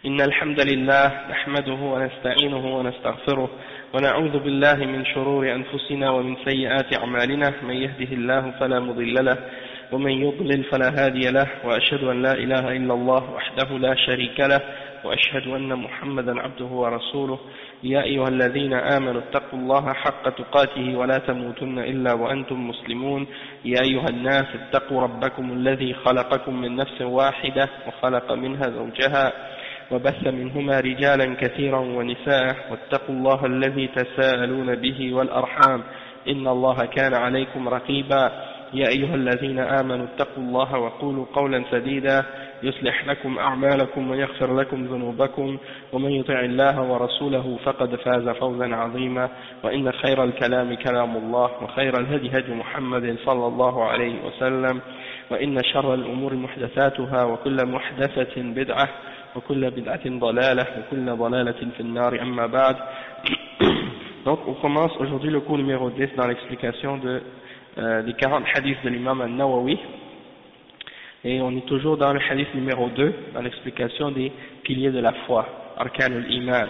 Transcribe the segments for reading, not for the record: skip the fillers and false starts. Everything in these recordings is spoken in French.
إن الحمد لله نحمده ونستعينه ونستغفره ونعوذ بالله من شرور أنفسنا ومن سيئات أعمالنا من يهده الله فلا مضل له ومن يضلل فلا هادي له وأشهد أن لا إله إلا الله وحده لا شريك له وأشهد أن محمدا عبده ورسوله يا أيها الذين آمنوا اتقوا الله حق تقاته ولا تموتن إلا وأنتم مسلمون يا أيها الناس اتقوا ربكم الذي خلقكم من نفس واحدة وخلق منها زوجها وبث منهما رجالا كثيرا ونساء واتقوا الله الذي تساءلون به والأرحام إن الله كان عليكم رقيبا يا أيها الذين آمنوا اتقوا الله وقولوا قولا سديدا يصلح لكم أعمالكم ويغفر لكم ذنوبكم ومن يطع الله ورسوله فقد فاز فوزا عظيما وإن خير الكلام كلام الله وخير الهدي هدي محمد صلى الله عليه وسلم وإن شر الأمور محدثاتها وكل محدثة بدعة وكل بدعة ضلالة وكل ضلالة في النار أما بعد. Donc on commence aujourd'hui le cours numéro 10 dans l'explication des 40 hadiths de l'imam al-Nawawi et on est toujours dans le hadith numéro 2 dans l'explication des piliers de la foi, Arkan al-Iman,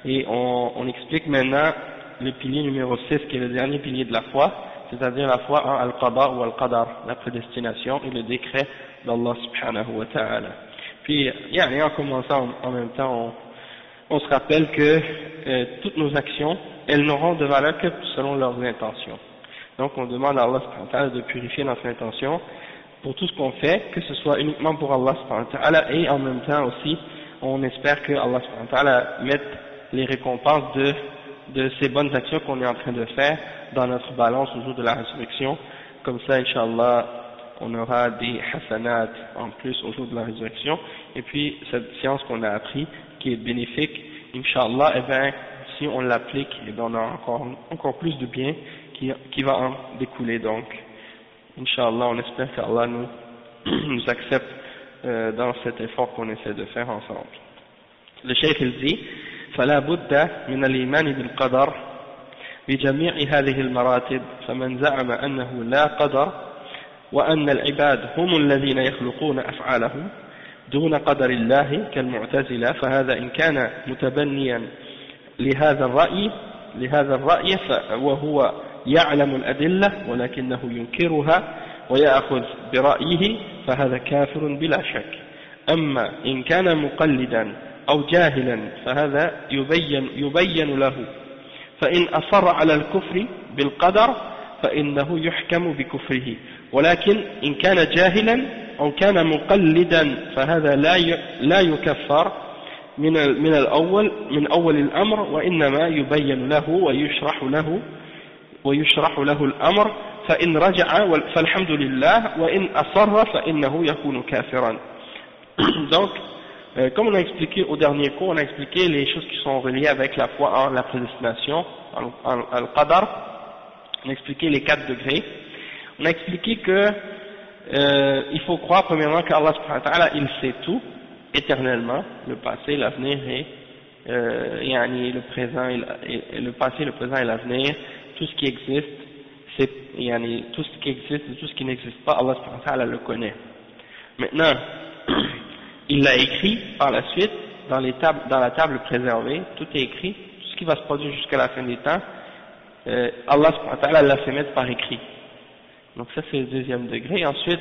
et on explique maintenant le pilier numéro 6 qui est le dernier pilier de la foi, c'est-à-dire la foi en al-Qada ou al-Qadar, la prédestination et le décret d'Allah subhanahu wa ta'ala. Puis, en commençant en même temps, on se rappelle que toutes nos actions, elles n'auront de valeur que selon leurs intentions. Donc, on demande à Allah subhanahu wa ta'ala de purifier notre intention pour tout ce qu'on fait, que ce soit uniquement pour Allah subhanahu wa ta'ala, et en même temps aussi, on espère que Allah subhanahu wa ta'ala mette les récompenses de ces bonnes actions qu'on est en train de faire dans notre balance au jour de la résurrection. Comme ça, Inch'Allah, on aura des hasanat en plus au jour de la résurrection, et puis cette science qu'on a appris qui est bénéfique, Inch'Allah, et bien si on l'applique, et bien on a encore plus de bien qui va en découler. Donc Inch'Allah, on espère qu'Allah nous accepte dans cet effort qu'on essaie de faire ensemble. Le cheikh il dit فلا بد من الإيمان بالقدر بجميع هذه المراتب فمن زعم أنه لا قدر وأن العباد هم الذين يخلقون أفعالهم دون قدر الله كالمعتزلة فهذا إن كان متبنيا لهذا الرأي وهو يعلم الأدلة ولكنه ينكرها ويأخذ برأيه فهذا كافر بلا شك. أما إن كان مقلدا أو جاهلا فهذا يبين له فإن أصر على الكفر بالقدر فإنه يحكم بكفره ولكن إن كان جاهلا أو كان مقلدا فهذا لا يكفر من أول الأمر وإنما يبين له ويشرح له الأمر فإن رجع فالحمد لله وإن أصر فإنه يكون كافرا. Donc, comme on a expliqué au dernier cours, on a expliqué les choses qui sont reliées avec la foi en la prédestination, en al-Qadar. On a expliqué les 4 degrés. On a expliqué que il faut croire premièrement qu'Allah subhanahu wa ta'ala il sait tout éternellement, le passé, l'avenir et le présent, le passé, le présent et l'avenir, tout ce qui existe, tout ce qui existe et tout ce qui n'existe pas, Allah subhanahu wa ta'ala le connaît. Maintenant, il l'a écrit par la suite dans la table préservée, tout est écrit, tout ce qui va se produire jusqu'à la fin des temps, Allah subhanahu wa ta'ala l'a fait mettre par écrit. Donc ça c'est le deuxième degré. Ensuite,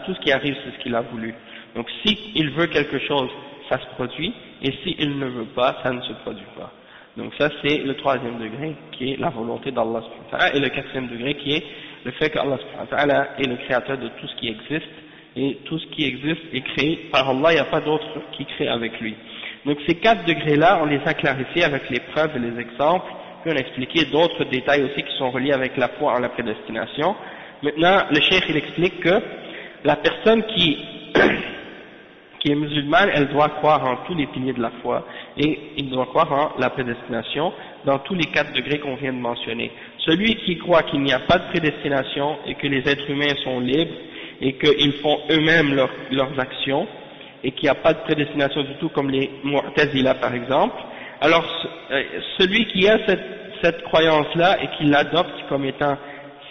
tout ce qui arrive, c'est ce qu'il a voulu. Donc si il veut quelque chose, ça se produit, et si il ne veut pas, ça ne se produit pas. Donc ça c'est le troisième degré, qui est la volonté d'Allah subhanahu wa ta'ala, et le quatrième degré qui est le fait qu'Allah subhanahu wa ta'ala est le créateur de tout ce qui existe, et tout ce qui existe est créé par Allah, il n'y a pas d'autre qui crée avec lui. Donc ces 4 degrés-là, on les a clarifiés avec les preuves et les exemples, puis on a expliqué d'autres détails aussi qui sont reliés avec la foi en la prédestination. Maintenant, le cheikh il explique que la personne qui est musulmane, elle doit croire en tous les piliers de la foi, et il doit croire en la prédestination dans tous les 4 degrés qu'on vient de mentionner. Celui qui croit qu'il n'y a pas de prédestination et que les êtres humains sont libres et qu'ils font eux-mêmes leurs actions et qu'il n'y a pas de prédestination du tout comme les Mu'tazila par exemple, alors celui qui a cette croyance-là et qui l'adopte comme étant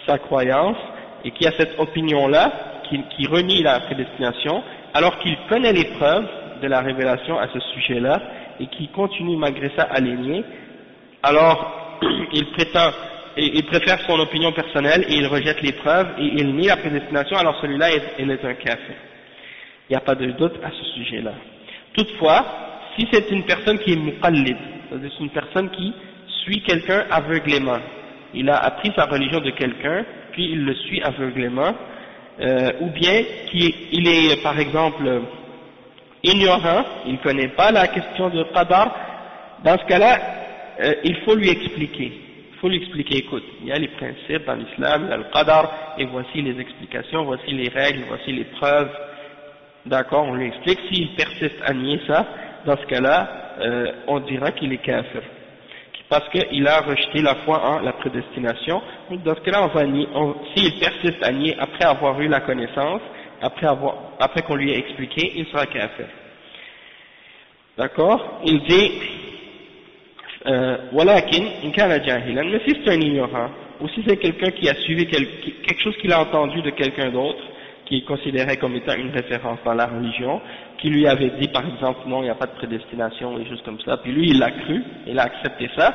sa croyance et qui a cette opinion-là, qui renie la prédestination, alors qu'il connaît les preuves de la révélation à ce sujet-là, et qui continue malgré ça à les nier, alors il préfère son opinion personnelle et il rejette les preuves et il nie la prédestination, alors celui-là il est un kafir. Il n'y a pas de doute à ce sujet-là. Toutefois, si c'est une personne qui est muqallid, c'est-à-dire une personne qui suit quelqu'un aveuglément, il a appris sa religion de quelqu'un, puis il le suit aveuglément, ou bien il est par exemple ignorant, il ne connaît pas la question de qadar, dans ce cas-là, il faut lui expliquer. Il faut lui expliquer, écoute, il y a les principes dans l'islam, il y a le qadar, et voici les explications, voici les règles, voici les preuves. D'accord, on lui explique. S'il persiste à nier ça, dans ce cas-là, on dira qu'il est kafir. Parce qu'il a rejeté la foi en la prédestination. Donc dans ce cas-là, on va nier, s'il persiste à nier après avoir eu la connaissance, après qu'on lui ait expliqué, il sera kafir. D'accord? Il dit, walakin, in kana jahilan, mais si c'est un ignorant, ou si c'est quelqu'un qui a suivi quelque chose qu'il a entendu de quelqu'un d'autre, qui est considéré comme étant une référence dans la religion, qui lui avait dit par exemple non, il n'y a pas de prédestination et des choses comme ça, puis lui il l'a cru, il a accepté ça,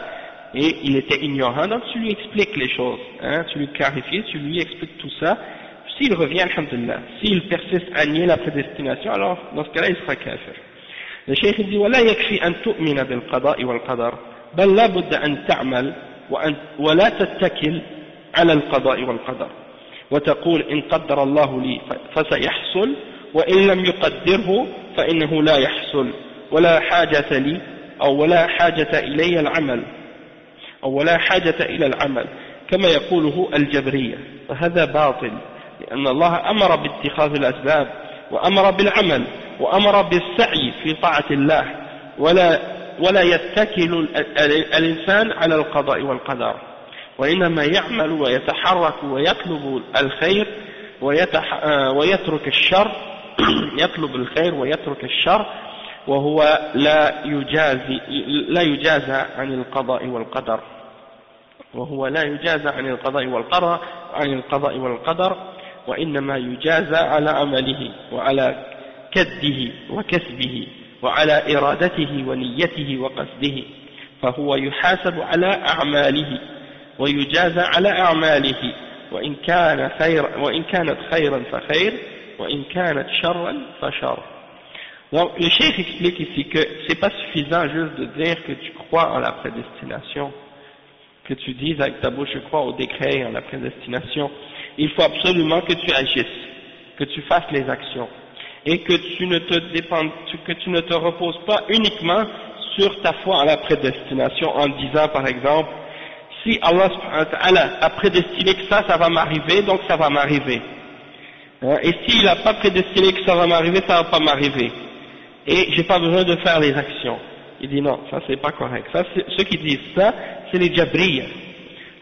et il était ignorant, donc tu lui expliques les choses, hein, tu lui clarifies, tu lui expliques tout ça. S'il revient, alhamdulillah, s'il persiste à nier la prédestination, alors dans ce cas-là il sera kafir. Le cheikh dit ولا يكفي أن تؤمن بالقضاء والقدر بل لا بد أن تعمل ولا تتكل على القضاء والقدر وتقول إن قدر الله لي فسيحصل وإن لم يقدره فإنه لا يحصل ولا حاجة لي أو ولا حاجة إلي العمل أو ولا حاجة إلى العمل كما يقوله الجبرية، فهذا باطل، لأن الله أمر باتخاذ الأسباب وأمر بالعمل وأمر بالسعي في طاعة الله ولا يتكل الإنسان على القضاء والقدر، وإنما يعمل ويتحرك ويطلب الخير ويترك الشر يطلب الخير ويترك الشر، وهو لا يجازى عن القضاء والقدر، وهو لا يجازى عن القضاء والقدر وإنما يجازى على عمله وعلى كده وكسبه وعلى إرادته ونيته وقصده، فهو يحاسب على أعماله ويجازى على أعماله وإن كانت خيرا فخير وإن كانت شرا فشر. Donc le cheikh explique ici que c'est pas suffisant juste de dire que tu crois en la prédestination, que tu dises avec ta bouche je crois au décret et en la prédestination. Il faut absolument que tu agisses, que tu fasses les actions et que tu ne te reposes pas uniquement sur ta foi en la prédestination en disant par exemple si Allah subhanahu wa ta'ala a prédestiné que ça va m'arriver, donc ça va m'arriver. Et s'il n'a pas prédestiné que ça va m'arriver, ça va pas m'arriver. Et j'ai pas besoin de faire les actions. Il dit non, ça c'est pas correct. Ça, ceux qui disent ça, c'est les Jabriya.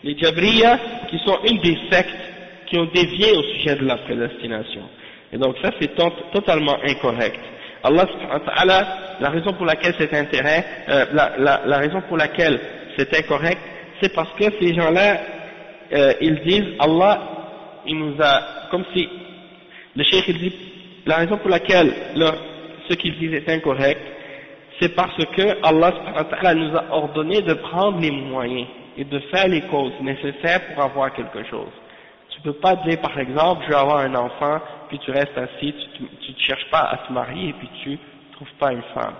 Les Jabriya qui sont une des sectes qui ont dévié au sujet de la prédestination. Et donc ça c'est totalement incorrect. Allah subhanahu wa ta'ala, la raison pour laquelle c'est la raison pour laquelle c'est incorrect, c'est parce que ces gens-là, ils disent Allah, il nous a, comme si, le cheikh il dit, la raison pour laquelle ce qu'ils disent est incorrect, c'est parce que Allah subhanahu wa ta'ala nous a ordonné de prendre les moyens et de faire les causes nécessaires pour avoir quelque chose. Tu peux pas dire par exemple, je vais avoir un enfant, puis tu restes assis, tu ne cherches pas à te marier et puis tu trouves pas une femme.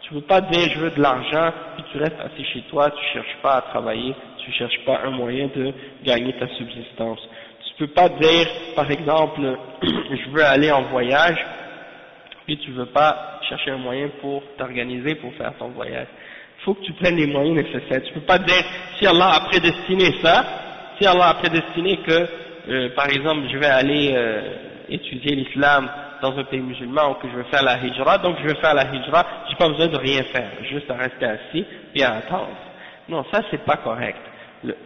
Tu peux pas dire je veux de l'argent, puis tu restes assis chez toi, tu cherches pas à travailler, tu cherches pas un moyen de gagner ta subsistance. Tu peux pas dire par exemple je veux aller en voyage, puis tu veux pas chercher un moyen pour t'organiser pour faire ton voyage. Il faut que tu prennes les moyens nécessaires. Tu peux pas dire si Allah a prédestiné ça, si Allah a prédestiné que par exemple je vais aller étudier l'islam dans un pays musulman ou que je veux faire la hijra, donc je veux faire la hijra, j'ai pas besoin de rien faire, juste à rester assis et à attendre. Non, ça c'est pas correct.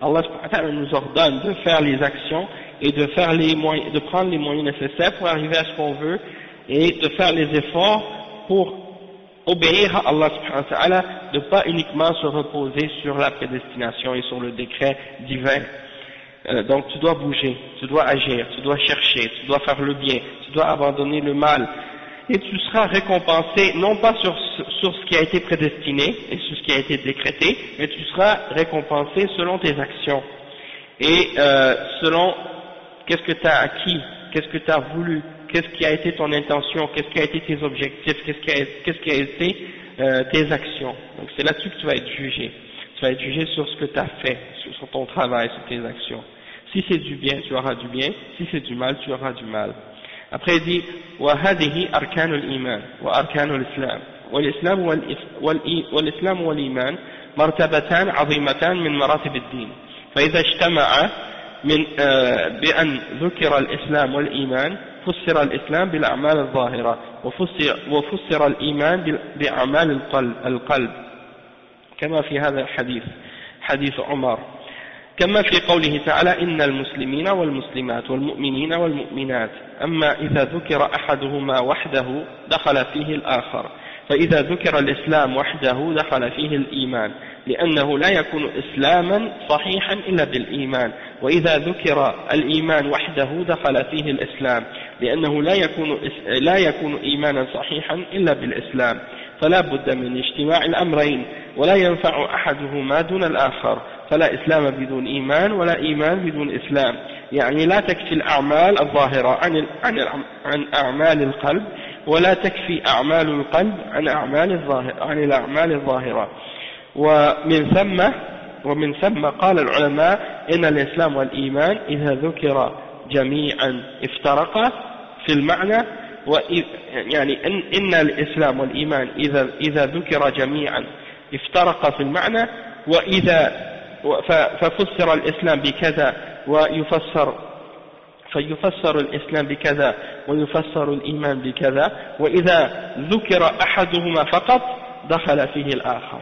Allah subhanahu wa ta'ala nous ordonne de faire les actions et de faire les moyens, de prendre les moyens nécessaires pour arriver à ce qu'on veut et de faire les efforts pour obéir à Allah subhanahu wa ta'ala, de pas uniquement se reposer sur la prédestination et sur le décret divin. Donc tu dois bouger, tu dois agir, tu dois chercher, tu dois faire le bien, tu dois abandonner le mal et tu seras récompensé non pas sur ce qui a été prédestiné et sur ce qui a été décrété, mais tu seras récompensé selon tes actions et selon qu'est-ce que tu as acquis, qu'est-ce que tu as voulu, qu'est-ce qui a été ton intention, qu'est-ce qui a été tes objectifs, qu'est-ce qui a été tes actions. Donc c'est là-dessus que tu vas être jugé. Tu vas être jugé sur ce que tu as fait, sur ton travail, sur tes actions. Si c'est du bien, tu auras du bien. Si c'est du mal, tu auras du mal. Après il dit وهذه أركان الإيمان وأركان الإسلام والإسلام والإيمان مرتبتان عظيمتان من مراتب الدين فإذا اجتمع بأن ذكر الإسلام والإيمان فسر الإسلام بالأعمال الظاهرة وفسر الإيمان بأعمال القلب كما في هذا الحديث حديث عمر كما في قوله تعالى إن المسلمين والمسلمات والمؤمنين والمؤمنات أما إذا ذكر أحدهما وحده دخل فيه الآخر فإذا ذكر الإسلام وحده دخل فيه الإيمان لأنه لا يكون إسلاما صحيحا إلا بالإيمان وإذا ذكر الإيمان وحده دخل فيه الإسلام لأنه لا يكون إيمانا صحيحا إلا بالإسلام فلا بد من اجتماع الأمرين ولا ينفع أحدهما دون الآخر فلا إسلام بدون إيمان ولا إيمان بدون إسلام يعني لا تكفي الأعمال الظاهرة عن أعمال القلب ولا تكفي أعمال القلب عن الأعمال الظاهرة ومن ثم قال العلماء إن الإسلام والإيمان إذا ذكر جميعا افترقا في المعنى يعني إن الإسلام والإيمان إذا ذكر جميعا افترقا في المعنى ففسر الإسلام بكذا فيفسر الإسلام بكذا ويفسر الإيمان بكذا وإذا ذكر أحدهما فقط دخل فيه الآخر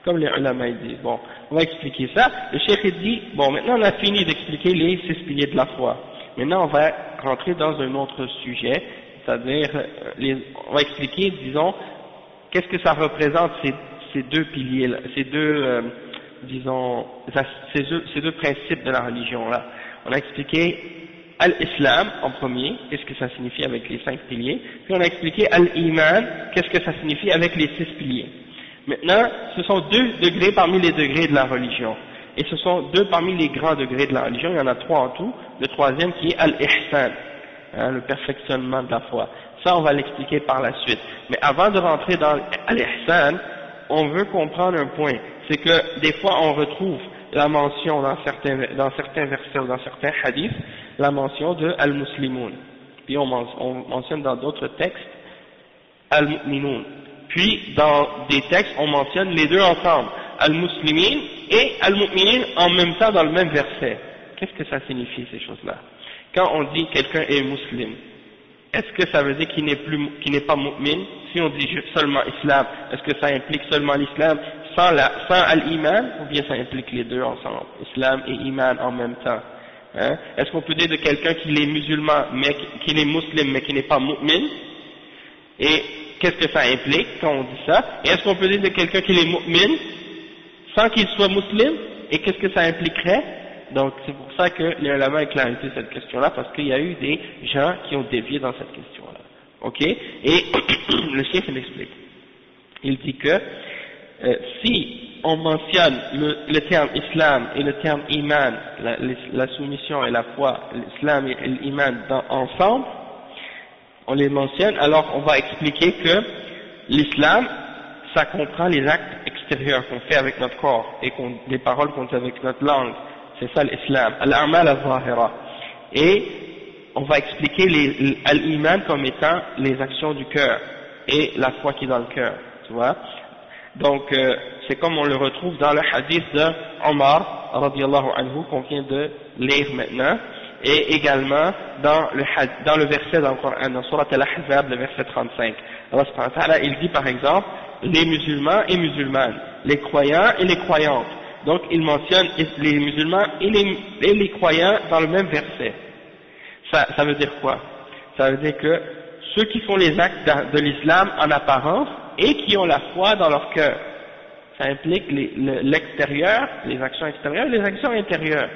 comme les ulama disent. Bon, on va expliquer ça. Le cheikh dit, bon, maintenant on a fini d'expliquer les 6 piliers de la foi. Maintenant on va rentrer dans un autre sujet, c'est-à-dire, on va expliquer, disons, qu'est-ce que ça représente ces deux piliers, ces deux principes de la religion là. On a expliqué Al-Islam en premier, qu'est-ce que ça signifie avec les 5 piliers, puis on a expliqué Al-Iman, qu'est-ce que ça signifie avec les 6 piliers. Maintenant, ce sont 2 degrés parmi les degrés de la religion, et ce sont 2 parmi les grands degrés de la religion, il y en a 3 en tout, le troisième qui est Al-Ihsan, le perfectionnement de la foi. Ça on va l'expliquer par la suite, mais avant de rentrer dans Al-Ihsan, on veut comprendre un point, c'est que des fois on retrouve la mention dans certains versets ou dans certains hadiths, la mention de Al-Muslimoun, puis on mentionne dans d'autres textes Al-Mu'minoun, puis dans des textes on mentionne les deux ensemble, Al-Muslimin et Al-Mu'minin en même temps dans le même verset. Qu'est-ce que ça signifie ces choses-là? Quand on dit quelqu'un est musulman, est-ce que ça veut dire qu'il n'est pas mu'min? Si on dit seulement islam, est-ce que ça implique seulement l'islam sans al-iman, ou bien ça implique les deux ensemble, islam et iman en même temps? Hein? Est-ce qu'on peut dire de quelqu'un qu'il est musulman, mais qu'il est musulman, mais qu'il n'est pas mu'min? Et qu'est-ce que ça implique quand on dit ça? Et est-ce qu'on peut dire de quelqu'un qu'il est mu'min sans qu'il soit musulman? Et qu'est-ce que ça impliquerait? Donc c'est pour ça que les ulama ont clarifié cette question-là, parce qu'il y a eu des gens qui ont dévié dans cette question-là. Ok? Et le chef l'explique. Il dit que si on mentionne le terme islam et le terme iman, la soumission et la foi, l'islam et l'iman ensemble, on les mentionne, alors on va expliquer que l'islam, ça comprend les actes extérieurs qu'on fait avec notre corps et les paroles qu'on dit avec notre langue. C'est ça l'islam, al-a'mal al-zahira. Et on va expliquer l'iman comme étant les actions du cœur et la foi qui est dans le cœur, tu vois. Donc c'est comme on le retrouve dans le hadith de Omar radiyallahu anhu qu'on vient de lire maintenant, et également dans le verset dans le Coran, dans Surat al-Ahzab, le verset 35. Allah subhanahu wa ta'ala, il dit par exemple les musulmans et musulmanes, les croyants et les croyantes. Donc il mentionne les musulmans et les croyants dans le même verset. Ça veut dire quoi? Ça veut dire que ceux qui font les actes de l'islam en apparence et qui ont la foi dans leur cœur. Ça implique l'extérieur, les actions extérieures et les actions intérieures.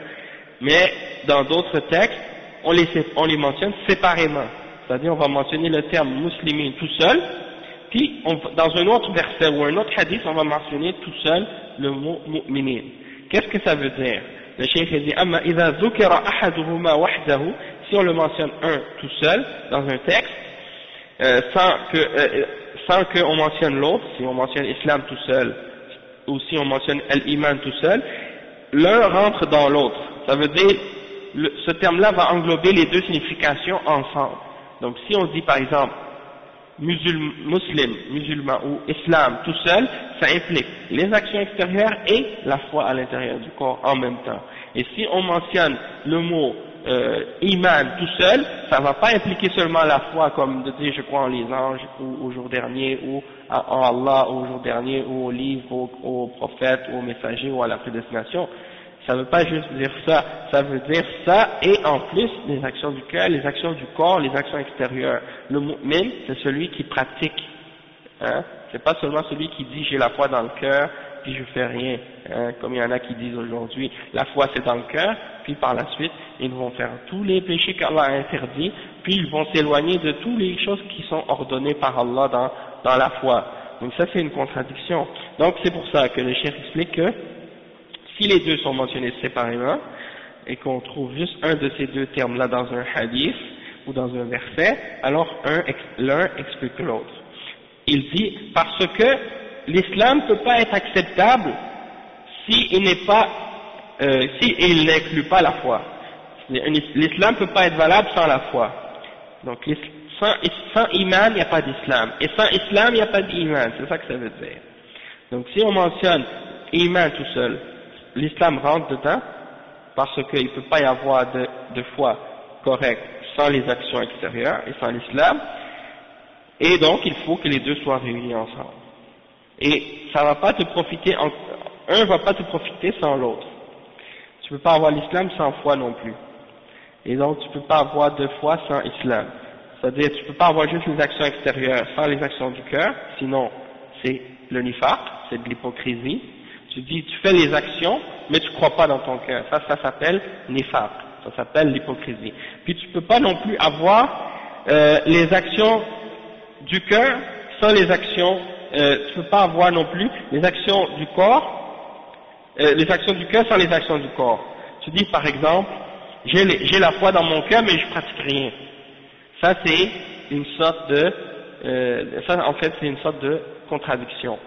Mais dans d'autres textes, on les mentionne séparément. c'est-à-dire on va mentionner le terme muslimin tout seul, puis dans un autre verset ou un autre hadith, on va mentionner tout seul le mot mu'minin. Qu'est-ce que ça veut dire? Le cheikh dit amma idha dhukira ahaduhuma wahdahu, si on le mentionne un tout seul dans un texte, sans qu'on mentionne l'autre, si on mentionne islam tout seul ou si on mentionne al-iman tout seul, l'un rentre dans l'autre. Ça veut dire ce terme-là va englober les deux significations ensemble. Donc si on dit par exemple musulman ou islam tout seul, ça implique les actions extérieures et la foi à l'intérieur du corps en même temps. Et si on mentionne le mot iman tout seul, ça ne va pas impliquer seulement la foi comme de dire je crois en les anges ou au jour dernier ou en Allah au jour dernier ou au livre, aux prophètes, aux messagers ou à la prédestination. Ça ne veut pas juste dire ça, ça veut dire ça et en plus les actions du cœur, les actions du corps, les actions extérieures. Le mu'min, c'est celui qui pratique, hein? C'est pas seulement celui qui dit j'ai la foi dans le cœur puis je fais rien, hein? Comme il y en a qui disent aujourd'hui, la foi c'est dans le cœur, puis par la suite ils vont faire tous les péchés qu'Allah a interdits, puis ils vont s'éloigner de toutes les choses qui sont ordonnées par Allah dans la foi. Donc ça c'est une contradiction. Donc c'est pour ça que le cheikh explique que si les deux sont mentionnés séparément, et qu'on trouve juste un de ces deux termes-là dans un hadith, ou dans un verset, alors l'un explique l'autre. Il dit, parce que l'islam ne peut pas être acceptable s'il n'inclut pas la foi. L'islam ne peut pas être valable sans la foi. Donc sans iman, il n'y a pas d'islam. Et sans islam, il n'y a pas d'iman. C'est ça que ça veut dire. Donc si on mentionne iman tout seul, l'islam rentre dedans parce qu'il ne peut pas y avoir de foi correcte sans les actions extérieures et sans l'islam, et donc il faut que les deux soient réunis ensemble. Et ça va pas te profiter, un va pas te profiter sans l'autre. Tu peux pas avoir l'islam sans foi non plus. Et donc tu peux pas avoir de foi sans islam. C'est-à-dire tu peux pas avoir juste les actions extérieures sans les actions du cœur, sinon c'est le nifaq, c'est de l'hypocrisie. Tu dis, tu fais les actions, mais tu crois pas dans ton cœur. Ça s'appelle nifaq. Ça s'appelle l'hypocrisie. Puis tu peux pas non plus avoir les actions du cœur sans les actions. Tu peux pas avoir non plus les actions du corps, les actions du cœur sans les actions du corps. Tu dis par exemple, j'ai la foi dans mon cœur, mais je pratique rien. Ça c'est une sorte de, ça en fait c'est une sorte de contradiction,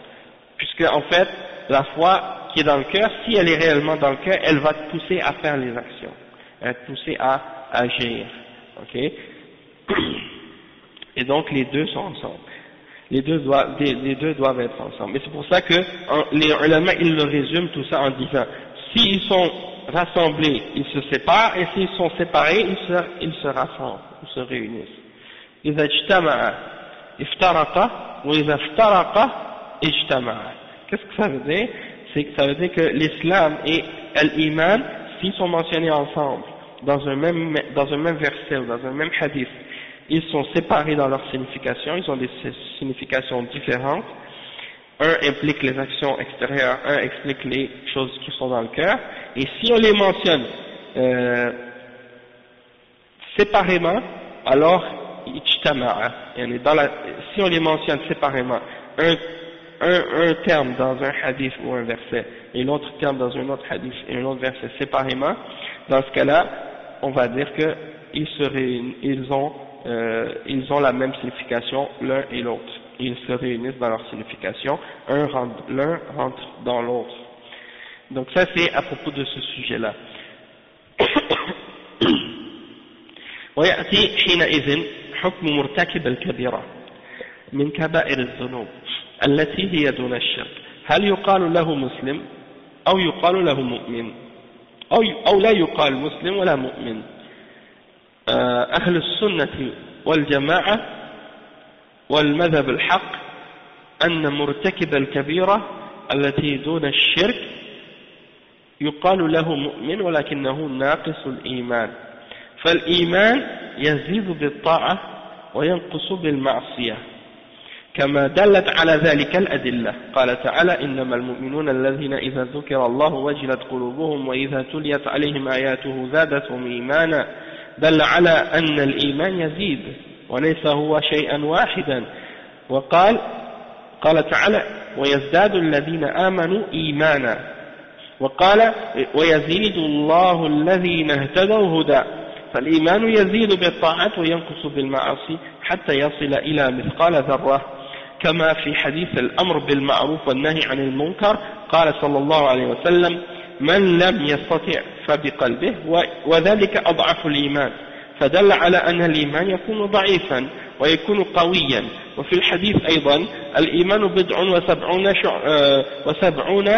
puisque en fait la foi qui est dans le cœur, si elle est réellement dans le cœur, elle va te pousser à faire les actions, elle va te pousser à agir, ok? Et donc les deux sont ensemble, les deux doivent être ensemble. Et c'est pour ça que les ulama ils le résument tout ça en disant, s'ils sont rassemblés, ils se séparent, et s'ils sont séparés, ils se rassemblent, ils se réunissent. إذا اجتمع افترق وإذا افترق اجتمع. Qu'est-ce que ça veut dire? Ça veut dire que l'islam et l'iman, s'ils sont mentionnés ensemble dans un même verset ou dans un même hadith, ils sont séparés dans leur signification, ils ont des significations différentes. Un implique les actions extérieures, un explique les choses qui sont dans le cœur. Et si on les mentionne séparément, alors si on les mentionne séparément, un terme dans un hadith ou un verset et l'autre terme dans un autre hadith et un autre verset séparément, dans ce cas-là, on va dire que ils ont la même signification l'un et l'autre. Ils se réunissent dans leur signification, l'un rentre dans l'autre. Donc ça c'est à propos de ce sujet-là. ويأتي حينئذ حكم مرتكب الكبيرة من كبائر الذنوب التي هي دون الشرك. هل يقال له مسلم أو يقال له مؤمن أو لا يقال مسلم ولا مؤمن؟ أهل السنة والجماعة والمذهب الحق أن مرتكب الكبيرة التي دون الشرك يقال له مؤمن ولكنه ناقص الإيمان، فالإيمان يزيد بالطاعة وينقص بالمعصية كما دلت على ذلك الأدلة. قال تعالى إنما المؤمنون الذين إذا ذكر الله وجلت قلوبهم وإذا تليت عليهم آياته زادتهم إيمانا دل على أن الإيمان يزيد وليس هو شيئا واحدا. وقال تعالى ويزداد الذين آمنوا إيمانا. وقال ويزيد الله الذين اهتدوا هدى. فالإيمان يزيد بالطاعات وينقص بالمعاصي حتى يصل إلى مثقال ذرة، كما في حديث الأمر بالمعروف والنهي عن المنكر قال صلى الله عليه وسلم من لم يستطع فبقلبه وذلك أضعف الإيمان، فدل على أن الإيمان يكون ضعيفا ويكون قويا. وفي الحديث أيضا الإيمان بضع وسبعون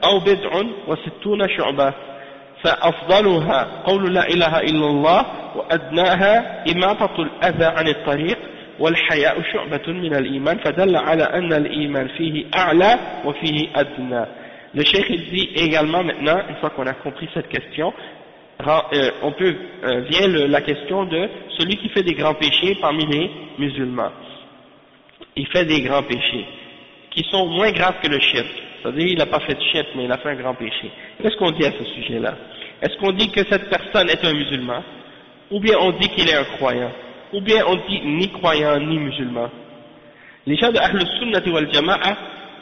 أو بضع وستون شعبة، فأفضلها قول لا إله إلا الله، وأدناها إماطة الأذى عن الطريق، والحياء شعبة من الإيمان، فدل على أن الإيمان فيه أعلى وفيه أدنى. Le cheikh dit également maintenant, une fois qu'on a compris cette question, vient la question de celui qui fait des grands péchés parmi les musulmans. Il fait des grands péchés qui sont moins graves que le shirk. C'est-à-dire il n'a pas fait de shirk mais il a fait un grand péché. Qu'est-ce qu'on dit à ce sujet-là? Est-ce qu'on dit que cette personne est un musulman? Ou bien on dit qu'il est un croyant? Ou bien on dit ni croyant ni musulman? Les gens de Ahl Sunnati wal Jama'a,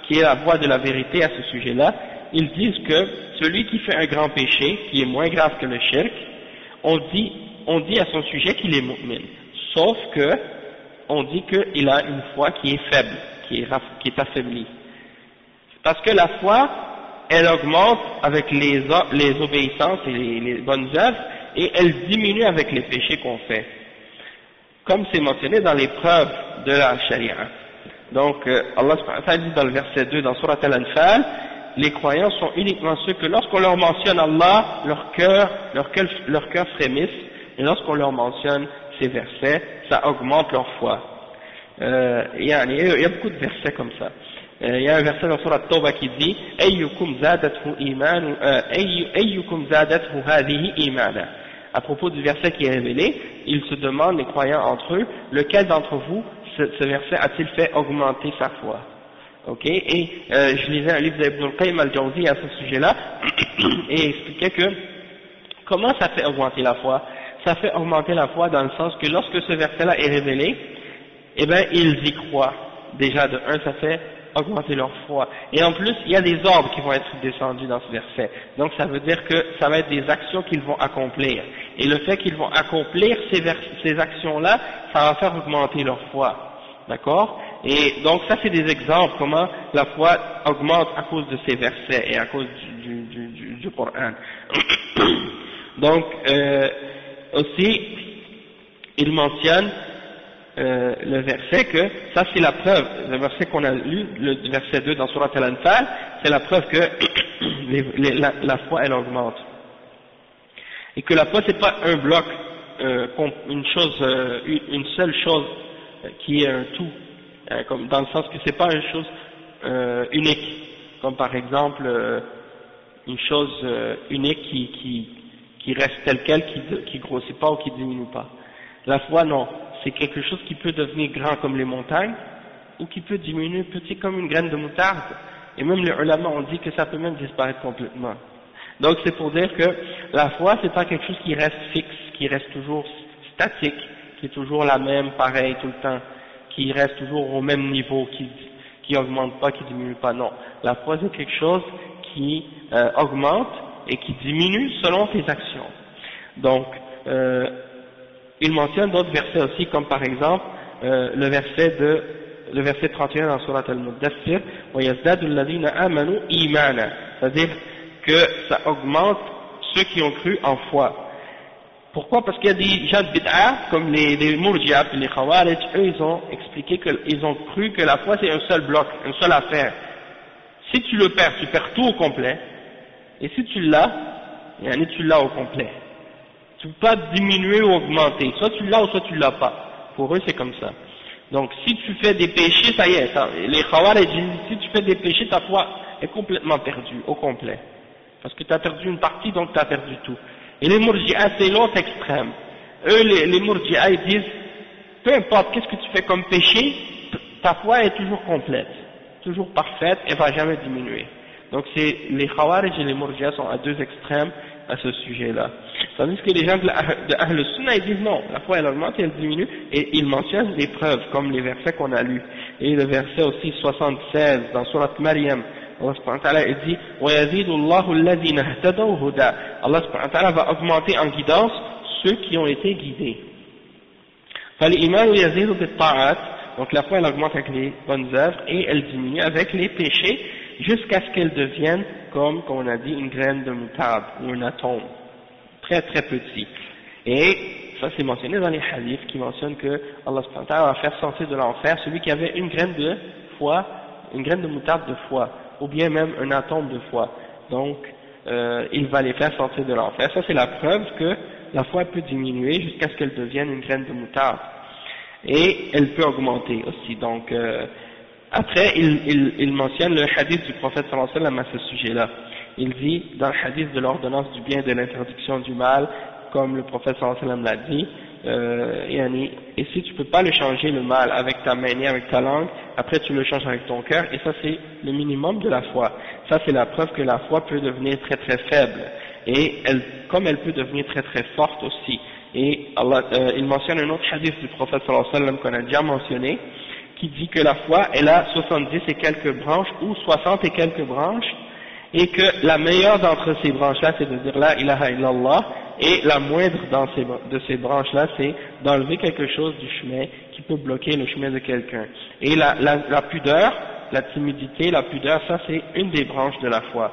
qui est la voie de la vérité à ce sujet-là, ils disent que celui qui fait un grand péché, qui est moins grave que le shirk, on dit à son sujet qu'il est mu'min. Sauf que, on dit qu'il a une foi qui est faible, qui est affaiblie. Parce que la foi, elle augmente avec les obéissances et les bonnes œuvres, et elle diminue avec les péchés qu'on fait. Comme c'est mentionné dans les preuves de la charia. Donc, Allah subhanahu wa ta'ala dit dans le verset 2 dans Surat Al-Anfal, les croyants sont uniquement ceux que lorsqu'on leur mentionne Allah, leur cœur frémisse, et lorsqu'on leur mentionne ces versets, ça augmente leur foi. Il y a beaucoup de versets comme ça. Il y a un verset dans Surat Tawbah qui dit Ayyukum zadathu hadhihi imana. À propos du verset qui est révélé, ils se demandent, les croyants entre eux, lequel d'entre vous ce verset a-t-il fait augmenter sa foi? Ok, et je lisais un livre d'Ibn al-Qayyim al-Jawzi à ce sujet-là, et il expliquait que comment ça fait augmenter la foi? Ça fait augmenter la foi dans le sens que lorsque ce verset-là est révélé, eh bien ils y croient. Déjà de un, ça fait augmenter leur foi. Et en plus, il y a des ordres qui vont être descendus dans ce verset. Donc ça veut dire que ça va être des actions qu'ils vont accomplir. Et le fait qu'ils vont accomplir ces actions-là, ça va faire augmenter leur foi. D'accord? Et donc ça c'est des exemples comment la foi augmente à cause de ces versets et à cause du Coran. Donc aussi, il mentionne le verset que, ça c'est la preuve, le verset qu'on a lu, le verset 2 dans Surat Al-Anfal, c'est la preuve que la foi elle augmente. Et que la foi c'est pas un bloc, une seule chose qui est un tout, comme dans le sens que c'est pas une chose unique, comme par exemple une chose unique qui reste telle quelle, qui grossit pas ou qui diminue pas. La foi non. C'est quelque chose qui peut devenir grand comme les montagnes, ou qui peut diminuer petit comme une graine de moutarde, et même les ulama ont dit que ça peut même disparaître complètement. Donc c'est pour dire que la foi c'est pas quelque chose qui reste fixe, qui reste toujours statique, qui est toujours la même, pareil tout le temps, qui reste toujours au même niveau, qui augmente pas, qui diminue pas, non. La foi c'est quelque chose qui augmente et qui diminue selon tes actions. Donc, il mentionne d'autres versets aussi, comme par exemple le verset 31 dans Surat Al-Muddathir, وَيَزْدَادُ الَّذِينَ آمَنُوا إِيمَانًا, c'est-à-dire que ça augmente ceux qui ont cru en foi. Pourquoi? Parce qu'il y a des gens de bid'a, comme les Murji'a et les Khawarij, eux ils ont expliqué qu'ils ont cru que la foi c'est un seul bloc, une seule affaire. Si tu le perds, tu perds tout au complet, et si tu l'as, tu l'as au complet. Tu ne peux pas diminuer ou augmenter, soit tu l'as ou soit tu l'as pas. Pour eux c'est comme ça. Donc si tu fais des péchés, ça y est, les Khawarij disent, si tu fais des péchés, ta foi est complètement perdue, au complet. Parce que tu as perdu une partie, donc tu as perdu tout. Et les Murji'a c'est l'autre extrême. Eux les Murji'a ils disent, peu importe qu'est-ce que tu fais comme péché, ta foi est toujours complète, toujours parfaite, et va jamais diminuer. Donc les Khawarij et les Murji'a sont à deux extrêmes à ce sujet-là. Tandis que les gens de Ahl Sunnah, ils disent non, la foi elle augmente et elle diminue, et ils mentionnent des preuves, comme les versets qu'on a lus. Et le verset aussi 76 dans Surat Maryam, Allah subhanahu wa ta'ala dit وَيَزِيدُ اللَّهُ الَّذِينَ اهْتَدَوْا هُدًى. Allah subhanahu wa ta'ala va augmenter en guidance ceux qui ont été guidés. فَالْإِيمَانُ يَزِيدُ بِالطَّاعَاتِ. Donc la foi elle augmente avec les bonnes œuvres et elle diminue avec les péchés jusqu'à ce qu'elle devienne comme on a dit une graine de moutarde ou un atome très très petit. Et ça c'est mentionné dans les hadiths qui mentionnent que Allah subhanahu wa ta'ala va faire sortir de l'enfer celui qui avait une graine de foi, une graine de moutarde de foi, ou bien même un atome de foi. Donc il va les faire sortir de l'enfer. Ça c'est la preuve que la foi peut diminuer jusqu'à ce qu'elle devienne une graine de moutarde. Et elle peut augmenter aussi. Donc après il mentionne le hadith du prophète sallallahu alayhi wa sallam à ce sujet-là. Il dit dans le hadith de l'ordonnance du bien et de l'interdiction du mal, comme le prophète sallallahu alayhi wa sallam l'a dit, et si tu peux pas le changer le mal avec ta main et avec ta langue, après tu le changes avec ton cœur, et ça c'est le minimum de la foi. Ça c'est la preuve que la foi peut devenir très très faible, et comme elle peut devenir très très forte aussi. Et il mentionne un autre hadith du prophète sallallahu alayhi wa sallam qu'on a déjà mentionné, qui dit que la foi elle a 70 et quelques branches ou 60 et quelques branches, et que la meilleure d'entre ces branches-là c'est de dire la ilaha illallah, et la moindre de ces branches-là c'est d'enlever quelque chose du chemin qui peut bloquer le chemin de quelqu'un. Et la pudeur, la timidité, la pudeur, ça c'est une des branches de la foi.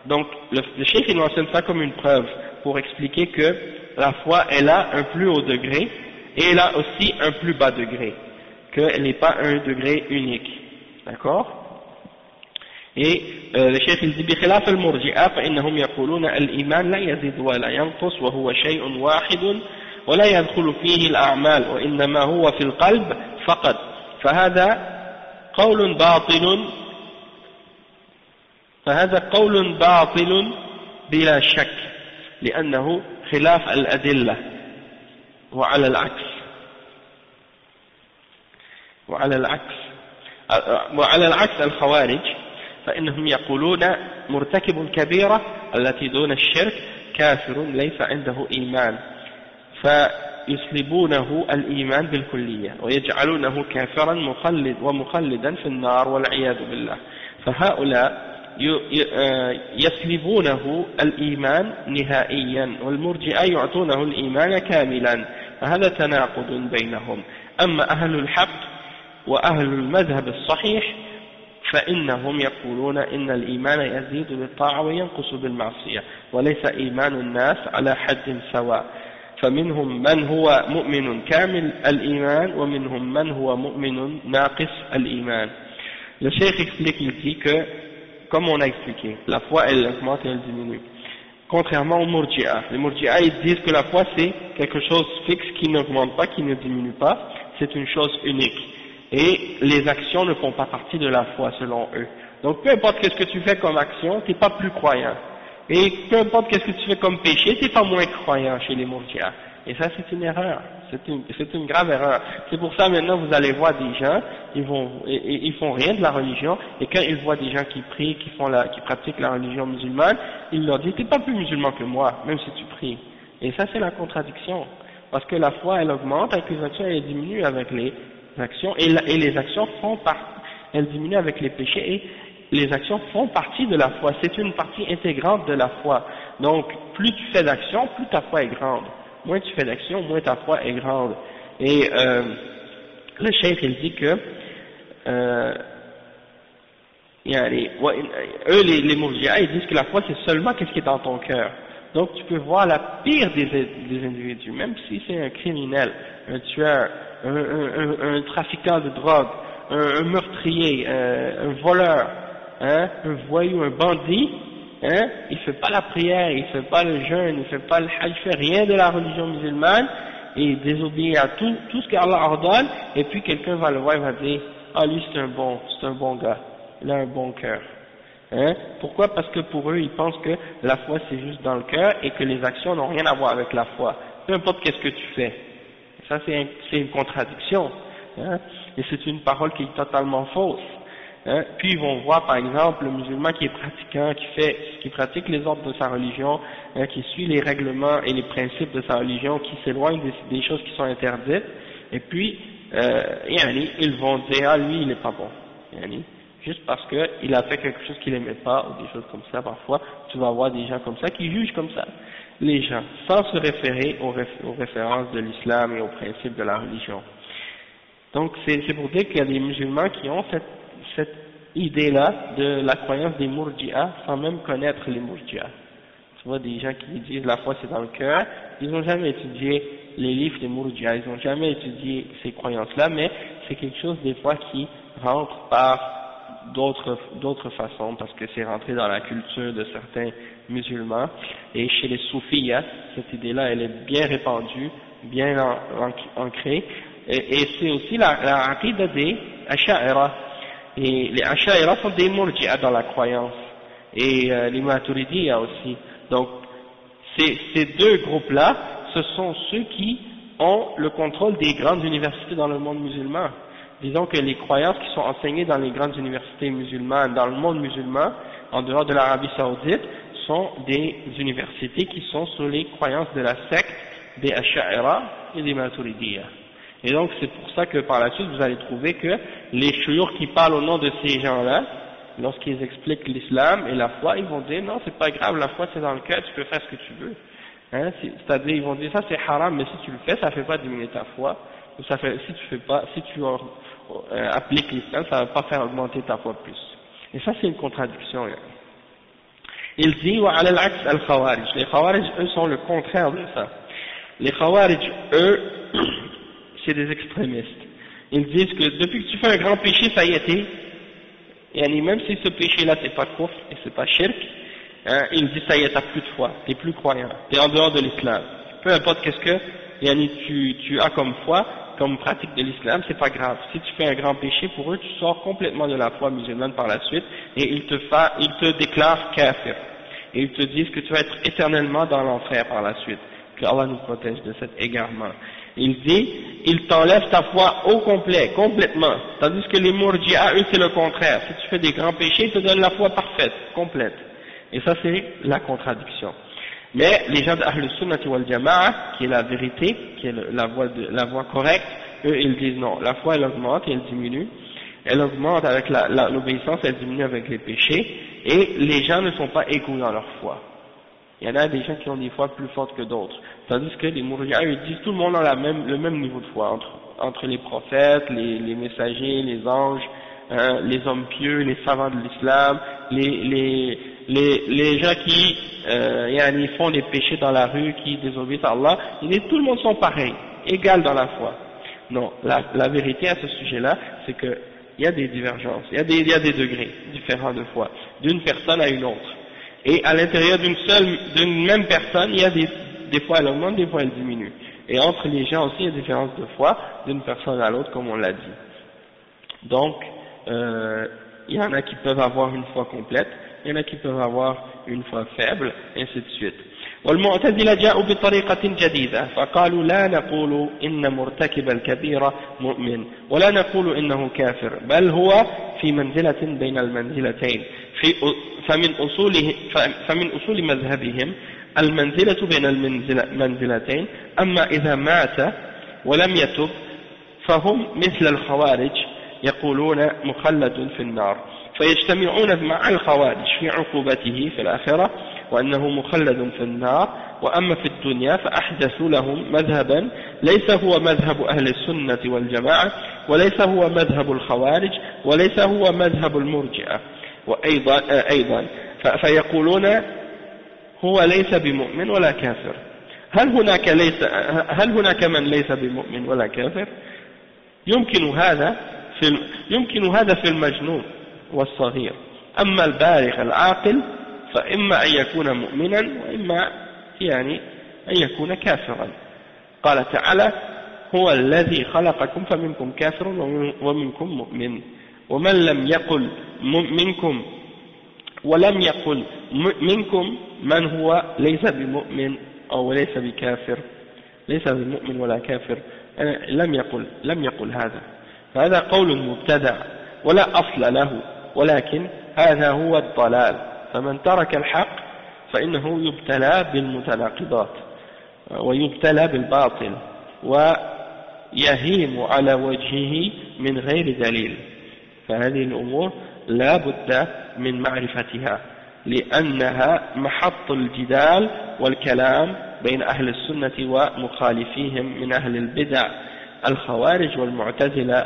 Donc le cheikh il mentionne ça comme une preuve pour expliquer que la foi elle a un plus haut degré et elle a aussi un plus bas degré, qu'elle n'est pas un degré unique, d'accord? Et le cheikh il dit بخلاف المرجئة فإنهم يقولون الإيمان لا يزيد ولا ينقص وهو شيء واحد ولا يدخل فيه الأعمال وإنما هو في القلب فقط فهذا قول باطل بلا شك لأنه خلاف الأدلة وعلى العكس الخوارج فإنهم يقولون مرتكب الكبيرة التي دون الشرك كافر ليس عنده إيمان فيسلبونه الإيمان بالكلية ويجعلونه كافرا مخلدا في النار والعياذ بالله فهؤلاء يسلبونه الإيمان نهائيا والمرجئة يعطونه الإيمان كاملا فهذا تناقض بينهم. أما أهل الحق وأهل المذهب الصحيح فإنهم يقولون إن الإيمان يزيد بالطاعة وينقص بالمعصية وليس إيمان الناس على حد سواء فمنهم من هو مؤمن كامل الإيمان ومنهم من هو مؤمن ناقص الإيمان. Le cheikh explique, il dit que, comme on a expliqué, la foi elle augmente et elle diminue. Contrairement aux Murji'a. Les Murji'a ils disent que la foi c'est quelque chose fixe qui n'augmente pas, qui ne diminue pas, c'est une chose unique. Et les actions ne font pas partie de la foi selon eux. Donc peu importe qu'est-ce que tu fais comme action, tu n'es pas plus croyant. Et peu importe qu'est-ce que tu fais comme péché, tu n'es pas moins croyant chez les Murji'a. Et ça c'est une erreur, c'est une grave erreur. C'est pour ça maintenant vous allez voir des gens, ils font rien de la religion, et quand ils voient des gens qui prient, qui pratiquent la religion musulmane, ils leur disent t'es pas plus musulman que moi, même si tu pries. Et ça c'est la contradiction, parce que la foi elle augmente avec les actions et elle diminue avec les actions, et les actions elles diminuent avec les péchés, et les actions font partie de la foi, c'est une partie intégrante de la foi. Donc plus tu fais d'actions, plus ta foi est grande. Moins tu fais d'action, moins ta foi est grande. Et le cheikh il dit que eux les Murji'a ils disent que la foi c'est seulement qu'est-ce qui est dans ton cœur. Donc tu peux voir la pire des individus, même si c'est un criminel, un tueur, un trafiquant de drogue, un meurtrier, un voleur, un voyou, un bandit. Il fait pas la prière, il fait pas le jeûne, il fait pas le hajj, il fait rien de la religion musulmane, et il désobéit à tout ce qu'Allah ordonne, et puis quelqu'un va le voir et va dire, ah lui c'est un bon gars, il a un bon cœur. Pourquoi? Parce que pour eux, ils pensent que la foi c'est juste dans le cœur, et que les actions n'ont rien à voir avec la foi. Peu importe qu'est-ce que tu fais. Ça c'est une contradiction, et c'est une parole qui est totalement fausse. hein, puis ils vont voir par exemple le musulman qui est pratiquant, qui pratique les ordres de sa religion, hein, qui suit les règlements et les principes de sa religion, qui s'éloigne des choses qui sont interdites, et puis ils vont dire ah lui il n'est pas bon, juste parce qu'il a fait quelque chose qu'il n'aimait pas ou des choses comme ça. Parfois tu vas voir des gens comme ça qui jugent comme ça les gens sans se référer aux références de l'islam et aux principes de la religion. Donc c'est pour dire qu'il y a des musulmans qui ont cette idée-là de la croyance des Murji'a sans même connaître les Murji'a. Tu vois des gens qui disent la foi c'est dans le cœur, ils n'ont jamais étudié les livres des Murji'a, ils n'ont jamais étudié ces croyances-là, mais c'est quelque chose des fois qui rentre par d'autres façons, parce que c'est rentré dans la culture de certains musulmans, et chez les soufis, cette idée-là elle est bien répandue, bien ancrée, et c'est aussi la aqida des Asha'ira, et les Asha'ira sont des Murji'a dans la croyance, et les Maturidiyya aussi. Donc ces deux groupes-là, ce sont ceux qui ont le contrôle des grandes universités dans le monde musulman. Disons que les croyances qui sont enseignées dans les grandes universités musulmanes, dans le monde musulman, en dehors de l'Arabie Saoudite, sont des universités qui sont sur les croyances de la secte des Asha'ira et des Maturidiyya. Et donc c'est pour ça que par la suite vous allez trouver que les chouyours qui parlent au nom de ces gens-là, lorsqu'ils expliquent l'islam et la foi, ils vont dire non c'est pas grave, la foi c'est dans le cœur, tu peux faire ce que tu veux. Hein, c'est-à-dire ils vont dire ça c'est haram, mais si tu le fais ça fait pas diminuer ta foi, ou ça fait, si tu appliques l'islam, ça va pas faire augmenter ta foi plus. Et ça c'est une contradiction. Il dit wa ala al-aks al-khawarij. Les khawarij eux sont le contraire de ça. Les khawarij eux c'est des extrémistes. Ils disent que depuis que tu fais un grand péché ça y est, et même si ce péché-là c'est pas kufr et c'est pas shirk, hein, ils disent ça y est, t'as plus de foi, t'es plus croyant, t'es en dehors de l'islam. Peu importe qu'est-ce que tu as comme foi, comme pratique de l'islam, c'est pas grave. Si tu fais un grand péché, pour eux, tu sors complètement de la foi musulmane par la suite, et ils te déclarent kafir. Et ils te disent que tu vas être éternellement dans l'enfer par la suite. Que Allah nous protège de cet égarement. Il dit, il t'enlève ta foi au complet, complètement. Tandis que les Murji'a, eux, c'est le contraire. Si tu fais des grands péchés, ils te donnent la foi parfaite, complète. Et ça, c'est la contradiction. Mais les gens d'Ahl Sunnati wal Jama'a, qui est la vérité, qui est la voie correcte, eux, ils disent non. La foi, elle augmente et elle diminue. Elle augmente avec l'obéissance, elle diminue avec les péchés. Et les gens ne sont pas égaux dans leur foi. Il y en a des gens qui ont des foi plus fortes que d'autres. Tandis que les Murji'a, ils disent tout le monde a le même niveau de foi, entre les prophètes, les messagers, les anges, les hommes pieux, les savants de l'islam, les gens qui font des péchés dans la rue, qui désobéissent à Allah, ils disent tout le monde sont pareils, égaux dans la foi. Non, la vérité à ce sujet-là, c'est que il y a des divergences, il y a des degrés différents de foi, d'une personne à une autre. Et à l'intérieur d'une même personne, il y a des fois elle augmente, des fois elle diminue. Et entre les gens aussi, il y a des différences de foi d'une personne à l'autre, comme on l'a dit. Donc, il y en a qui peuvent avoir une foi complète, il y en a qui peuvent avoir une foi faible, et ainsi de suite. والمعتزلة جاءوا بطريقة جديدة فقالوا لا نقول إن مرتكب الكبيرة مؤمن ولا نقول إنه كافر بل هو في منزلة بين المنزلتين فمن أصول مذهبهم المنزلة بين المنزلتين أما إذا مات ولم يتب فهم مثل الخوارج يقولون مخلد في النار فيجتمعون مع الخوارج في عقوبته في الآخرة وأنه مخلد في النار وأما في الدنيا فأحدثوا لهم مذهبا ليس هو مذهب أهل السنة والجماعة وليس هو مذهب الخوارج وليس هو مذهب المرجئة أيضا فيقولون هو ليس بمؤمن ولا كافر هل هناك من ليس بمؤمن ولا كافر يمكن هذا في المجنون والصغير أما البالغ العاقل فإما أن يكون مؤمنا وإما أن يكون كافرا قال تعالى هو الذي خلقكم فمنكم كافر ومنكم مؤمن ومن لم يقل منكم ولم يقل منكم من هو ليس بمؤمن أو ليس بكافر ليس بمؤمن ولا كافر لم يقل هذا فهذا قول مبتدع ولا أصل له ولكن هذا هو الضلال فمن ترك الحق فإنه يبتلى بالمتناقضات ويبتلى بالباطل ويهيم على وجهه من غير دليل فهذه الأمور لا بد من معرفتها لأنها محط الجدال والكلام بين أهل السنة ومخالفيهم من أهل البدع الخوارج والمعتزلة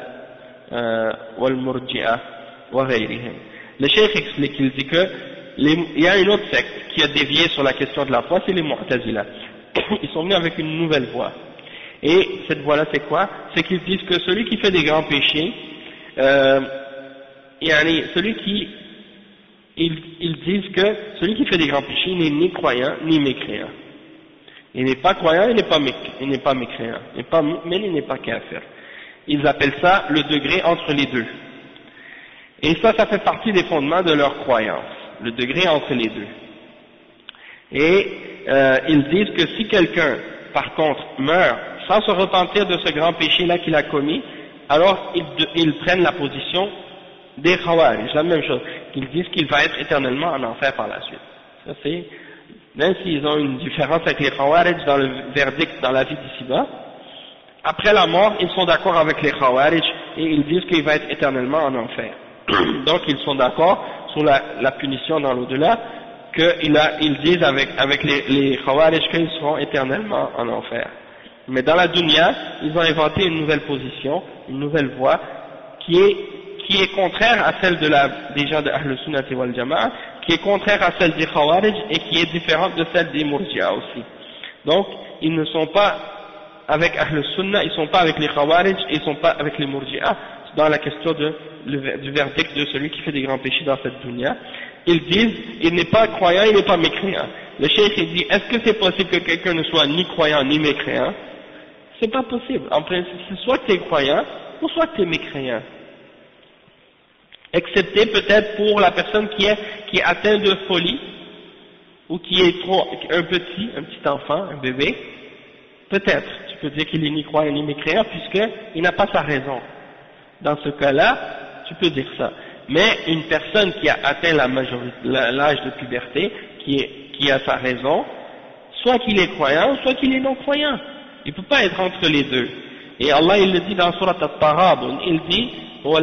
والمرجئة وغيرهم. Le cheikh explique, il dit que il y a une autre secte qui a dévié sur la question de la foi, c'est les Mu'tazila. Ils sont venus avec une nouvelle voie. Et cette voie-là, c'est quoi? C'est qu'ils disent que celui qui fait des grands péchés, ils disent que celui qui fait des grands péchés n'est ni croyant ni mécréant. Il n'est pas croyant, il n'est pas mécréant. Il n'est pas mu'min, il n'est pas kafir. Ils appellent ça le degré entre les deux. Et ça fait partie des fondements de leur croyance, le degré entre les deux. Et ils disent que si quelqu'un, par contre, meurt sans se repentir de ce grand péché-là qu'il a commis, alors ils prennent la position des Khawarij, la même chose. Ils disent qu'il va être éternellement en enfer par la suite. Ça c'est, même s'ils ont une différence avec les Khawarij dans le verdict dans la vie d'ici-bas, après la mort, ils sont d'accord avec les Khawarij et ils disent qu'il va être éternellement en enfer. Donc ils sont d'accord sur la punition dans l'au-delà, qu'ils disent avec les Khawarij qu'ils seront éternellement en enfer. Mais dans la dunya, ils ont inventé une nouvelle position, une nouvelle voie, qui est contraire à celle des gens de Ahl Sunnah wal Jama'a, qui est contraire à celle des Khawarij et qui est différente de celle des Murji'a aussi. Donc, ils ne sont pas avec Ahl Sunnah, ils ne sont pas avec les Khawarij, ils ne sont pas avec les Murji'a dans la question du verdict de celui qui fait des grands péchés dans cette dunya. Ils disent, il n'est pas croyant, il n'est pas mécréant. Le cheikh il dit, est-ce que c'est possible que quelqu'un ne soit ni croyant ni mécréant? C'est pas possible. En principe, c'est soit que tu es croyant, ou soit que tu es mécréant. Excepté peut-être pour la personne qui est atteinte de folie, ou qui est un petit enfant, un bébé. Peut-être, tu peux dire qu'il est ni croyant ni mécréant, puisqu'il n'a pas sa raison. Dans ce cas-là, tu peux dire ça. Mais une personne qui a atteint l'âge de puberté, qui a sa raison, soit qu'il est croyant, soit qu'il est non croyant. Il ne peut pas être entre les deux. Et Allah, il le dit dans Surat At-Taghabun, il dit, dans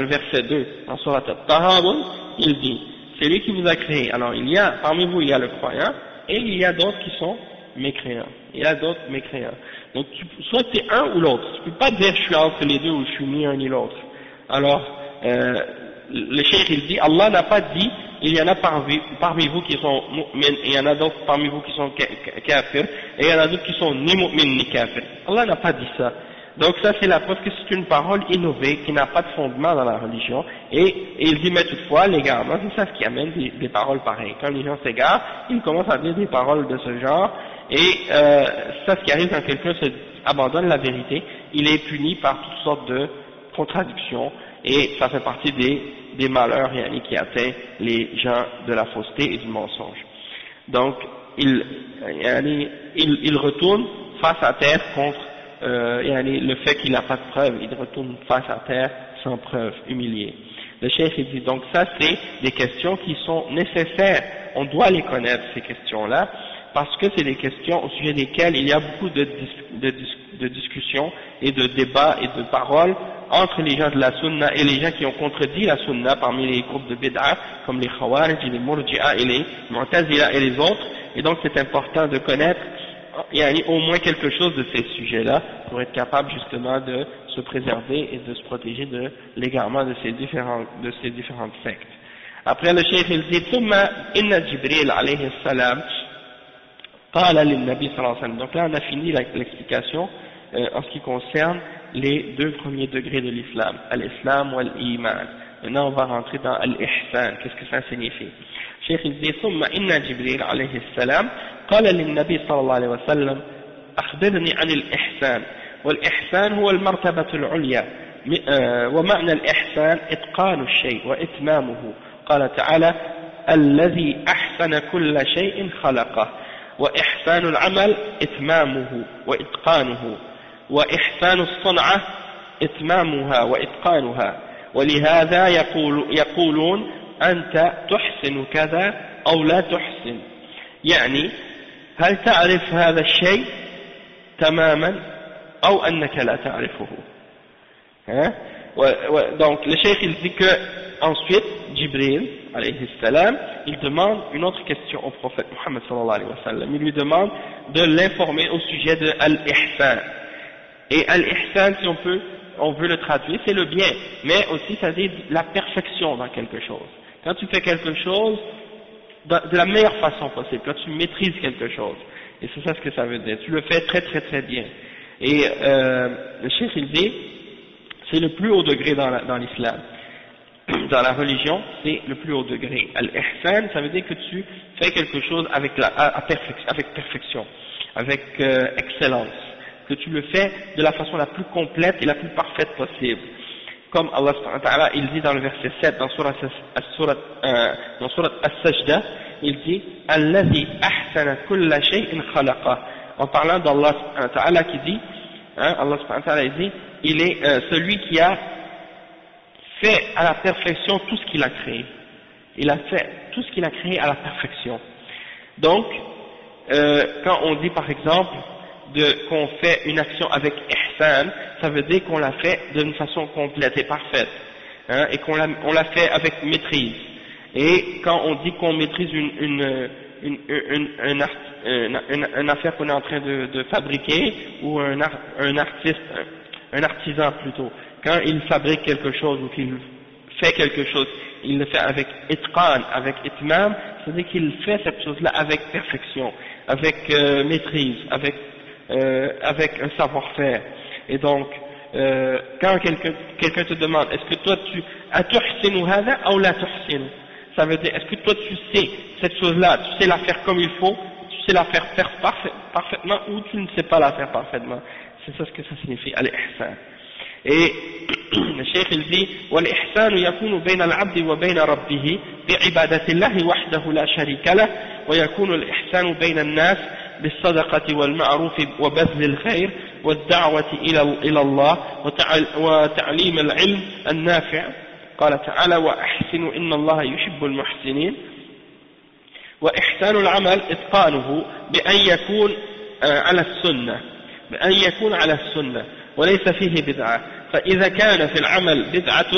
le verset 2, dans Surat At-Taghabun, il dit, c'est lui qui vous a créé. Alors, parmi vous, il y a le croyant, et il y a d'autres qui sont mécréants. Il y a d'autres mécréants. Donc, soit tu es un ou l'autre. Tu ne peux pas dire je suis entre les deux ou je suis ni un ni l'autre. Alors, le cheikh il dit, Allah n'a pas dit, il y en a parmi vous qui sont mu'min, et il y en a d'autres parmi vous qui sont kafirs, et il y en a d'autres qui sont ni mu'min ni kafir. Allah n'a pas dit ça. Donc ça c'est la preuve que c'est une parole innovée, qui n'a pas de fondement dans la religion, et il dit mais toutefois, l'égarement, c'est ça ce qui amène des paroles pareilles. Quand les gens s'égarent, ils commencent à dire des paroles de ce genre, et ça ce qui arrive quand quelqu'un abandonne la vérité, il est puni par toutes sortes de contradictions, et ça fait partie des malheurs qui atteignent les gens de la fausseté et du mensonge. Donc, il retourne face à terre contre le fait qu'il n'a pas de preuve, il retourne face à terre sans preuve, humilié. Le chef il dit donc ça c'est des questions qui sont nécessaires, on doit les connaître ces questions-là, parce que c'est des questions au sujet desquelles il y a beaucoup de discussions et de débats et de paroles entre les gens de la sunna et les gens qui ont contredit la sunna parmi les groupes de bid'a comme les khawarij, les murji'a et les mu'tazila et les autres, et donc c'est important de connaître au moins quelque chose de ces sujets-là pour être capable justement de se préserver et de se protéger de l'égarement de ces différentes sectes. Après le cheikh il dit ثم إن جبريل عليه السلام قال للنبي صلى الله عليه وسلم. Donc là on a fini l'explication en ce qui concerne les deux premiers degrés de l'islam, al-islam ou al-iman. Maintenant on va rentrer dans al-ihsan, qu'est-ce que ça signifie. Cheikh il dit ثم إن جبريل عليه السلام قال للنبي صلى الله عليه وسلم أخبرني عن الإحسان. والإحسان هو المرتبة العليا، ومعنى الإحسان إتقان الشيء وإتمامه. قال تعالى الذي أحسن كل شيء خلقه، وإحسان العمل إتمامه وإتقانه. وإحسان الصنعة إتمامها وإتقانها ولهذا يقولون أنت تحسن كذا أو لا تحسن يعني هل تعرف هذا الشيء تماما أو أنك لا تعرفه donc le cheikh il dit que ensuite Jibril alayhi salam il demande une autre question au prophète Muhammad sallallahu alayhi wa sallam, il lui demande de l'informer au sujet de al-ihsan, et al-ihsan si on veut le traduire c'est le bien, mais aussi ça dit la perfection dans quelque chose. Quand tu fais quelque chose de la meilleure façon possible, quand tu maîtrises quelque chose, et c'est ça ce que ça veut dire, tu le fais très très très bien. Et le cheikh il dit c'est le plus haut degré dans l'islam, dans la religion c'est le plus haut degré. Al-ihsan ça veut dire que tu fais quelque chose avec perfection, avec excellence, que tu le fais de la façon la plus complète et la plus parfaite possible. Comme Allah subhanahu wa ta'ala il dit dans le verset 7 dans Surat As-Sajda, il dit Alladhi ahsana kulla shay'in khalaqa, en parlant d'Allah subhanahu wa ta'ala qui dit Allah subhanahu wa ta'ala il dit il est celui qui a fait à la perfection tout ce qu'il a créé. Il a fait tout ce qu'il a créé à la perfection. Donc quand on dit par exemple qu'on fait une action avec ihsan, ça veut dire qu'on l'a fait d'une façon complète et parfaite, et qu'on l'a fait avec maîtrise. Et quand on dit qu'on maîtrise une affaire qu'on est en train de fabriquer, ou un artisan plutôt, quand il fabrique quelque chose ou qu'il fait quelque chose, il le fait avec itqan, avec itmam, c'est-à-dire qu'il fait cette chose-là avec perfection, avec maîtrise, avec un savoir-faire. Et donc quand quelqu'un te demande est-ce que toi tu atuhsinu hadha ou la tuhsinu, ça veut dire est-ce que toi tu sais cette chose-là, tu sais la faire comme il faut, tu sais la faire parfaitement, ou tu ne sais pas la faire parfaitement. C'est ça ce que ça signifie al-ihsan. Et le cheikh il dit wal-ihsanu yakunu bayna al-'abdi wa bayna rabbih bi'ibadati Allah wahdahu la sharika lahu wa yakunu al-ihsanu bayna an-nas بالصدقة والمعروف وبذل الخير والدعوة إلى الله وتعليم العلم النافع. قال تعالى وأحسنوا إن الله يحب المحسنين. وإحسان العمل إتقانه بأن يكون على السنة وليس فيه بدعة، فإذا كان في العمل بدعة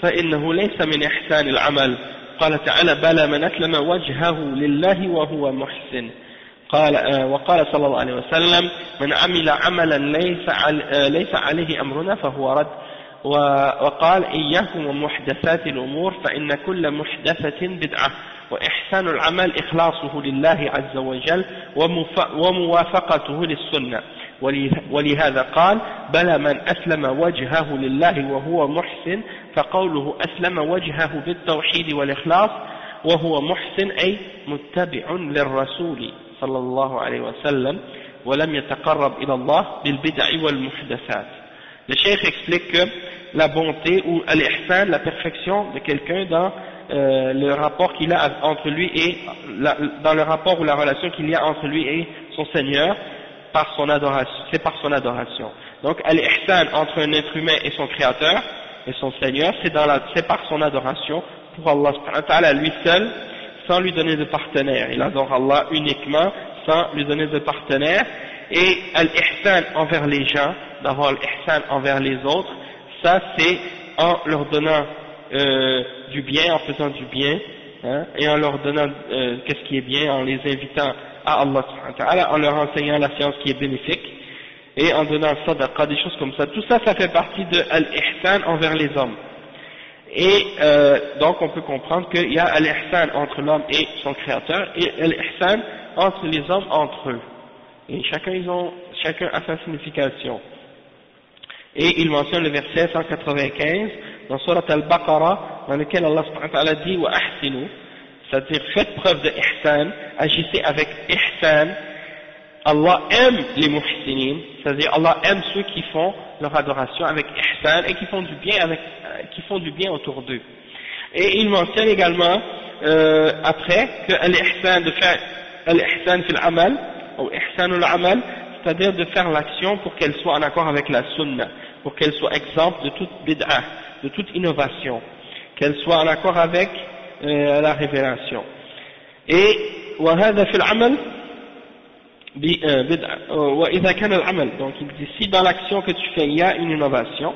فإنه ليس من إحسان العمل. قال تعالى بلى من أسلم وجهه لله وهو محسن. وقال صلى الله عليه وسلم من عمل عملا ليس عليه أمرنا فهو رد. وقال إياكم ومحدثات الأمور فإن كل محدثة بدعة. وإحسان العمل إخلاصه لله عز وجل وموافقته للسنة. ولهذا قال بلى من أسلم وجهه لله وهو محسن، فقوله أسلم وجهه بالتوحيد والإخلاص وهو محسن أي متبع للرسول صلى الله عليه وسلم ولم يتقرب إلى الله بالبدع والمحدثات. Le cheikh explique que la bonté ou l'ihsan, la perfection de quelqu'un dans le rapport qu'il a entre lui et dans le rapport ou la relation qu'il y a entre lui et son Seigneur par son adoration, c'est par son adoration. Donc l'ihsan entre un être humain et son Créateur et son Seigneur, c'est par son adoration pour Allah subhanahu wa ta'ala lui seul, sans lui donner de partenaire. Il adore Allah uniquement sans lui donner de partenaire. Et l'ihsan envers les gens, d'avoir l'ihsan envers les autres, ça c'est en leur donnant du bien, en faisant du bien, et en leur donnant qu'est-ce qui est bien, en les invitant à Allah subhanahu wa ta'ala, en leur enseignant la science qui est bénéfique, et en donnant le sadaqa, des choses comme ça. Tout ça, ça fait partie de l'ihsan envers les hommes. Et donc on peut comprendre qu'il y a l'ihsan entre l'homme et son créateur, et l'ihsan entre les hommes entre eux. Et chacun a sa signification. Et il mentionne le verset 195 dans Surat Al-Baqarah, dans lequel Allah subhanahu wa ta'ala dit wa ahsinu, c'est-à-dire faites preuve de ihsan, agissez avec ihsan. Allah aime les muhsinin, c'est-à-dire Allah aime ceux qui font leur adoration avec ihsan et qui font du bien autour d'eux. Et il mentionne également après que l'ihsan de faire l'ihsan fil amal ou ihsanul amal, c'est-à-dire de faire l'action pour qu'elle soit en accord avec la sunna, pour qu'elle soit exempte de toute bid'ah, de toute innovation, qu'elle soit en accord avec la révélation. Et وهذا في العمل وإذا كان العمل, donc il dit si dans l'action que tu fais il y a une innovation,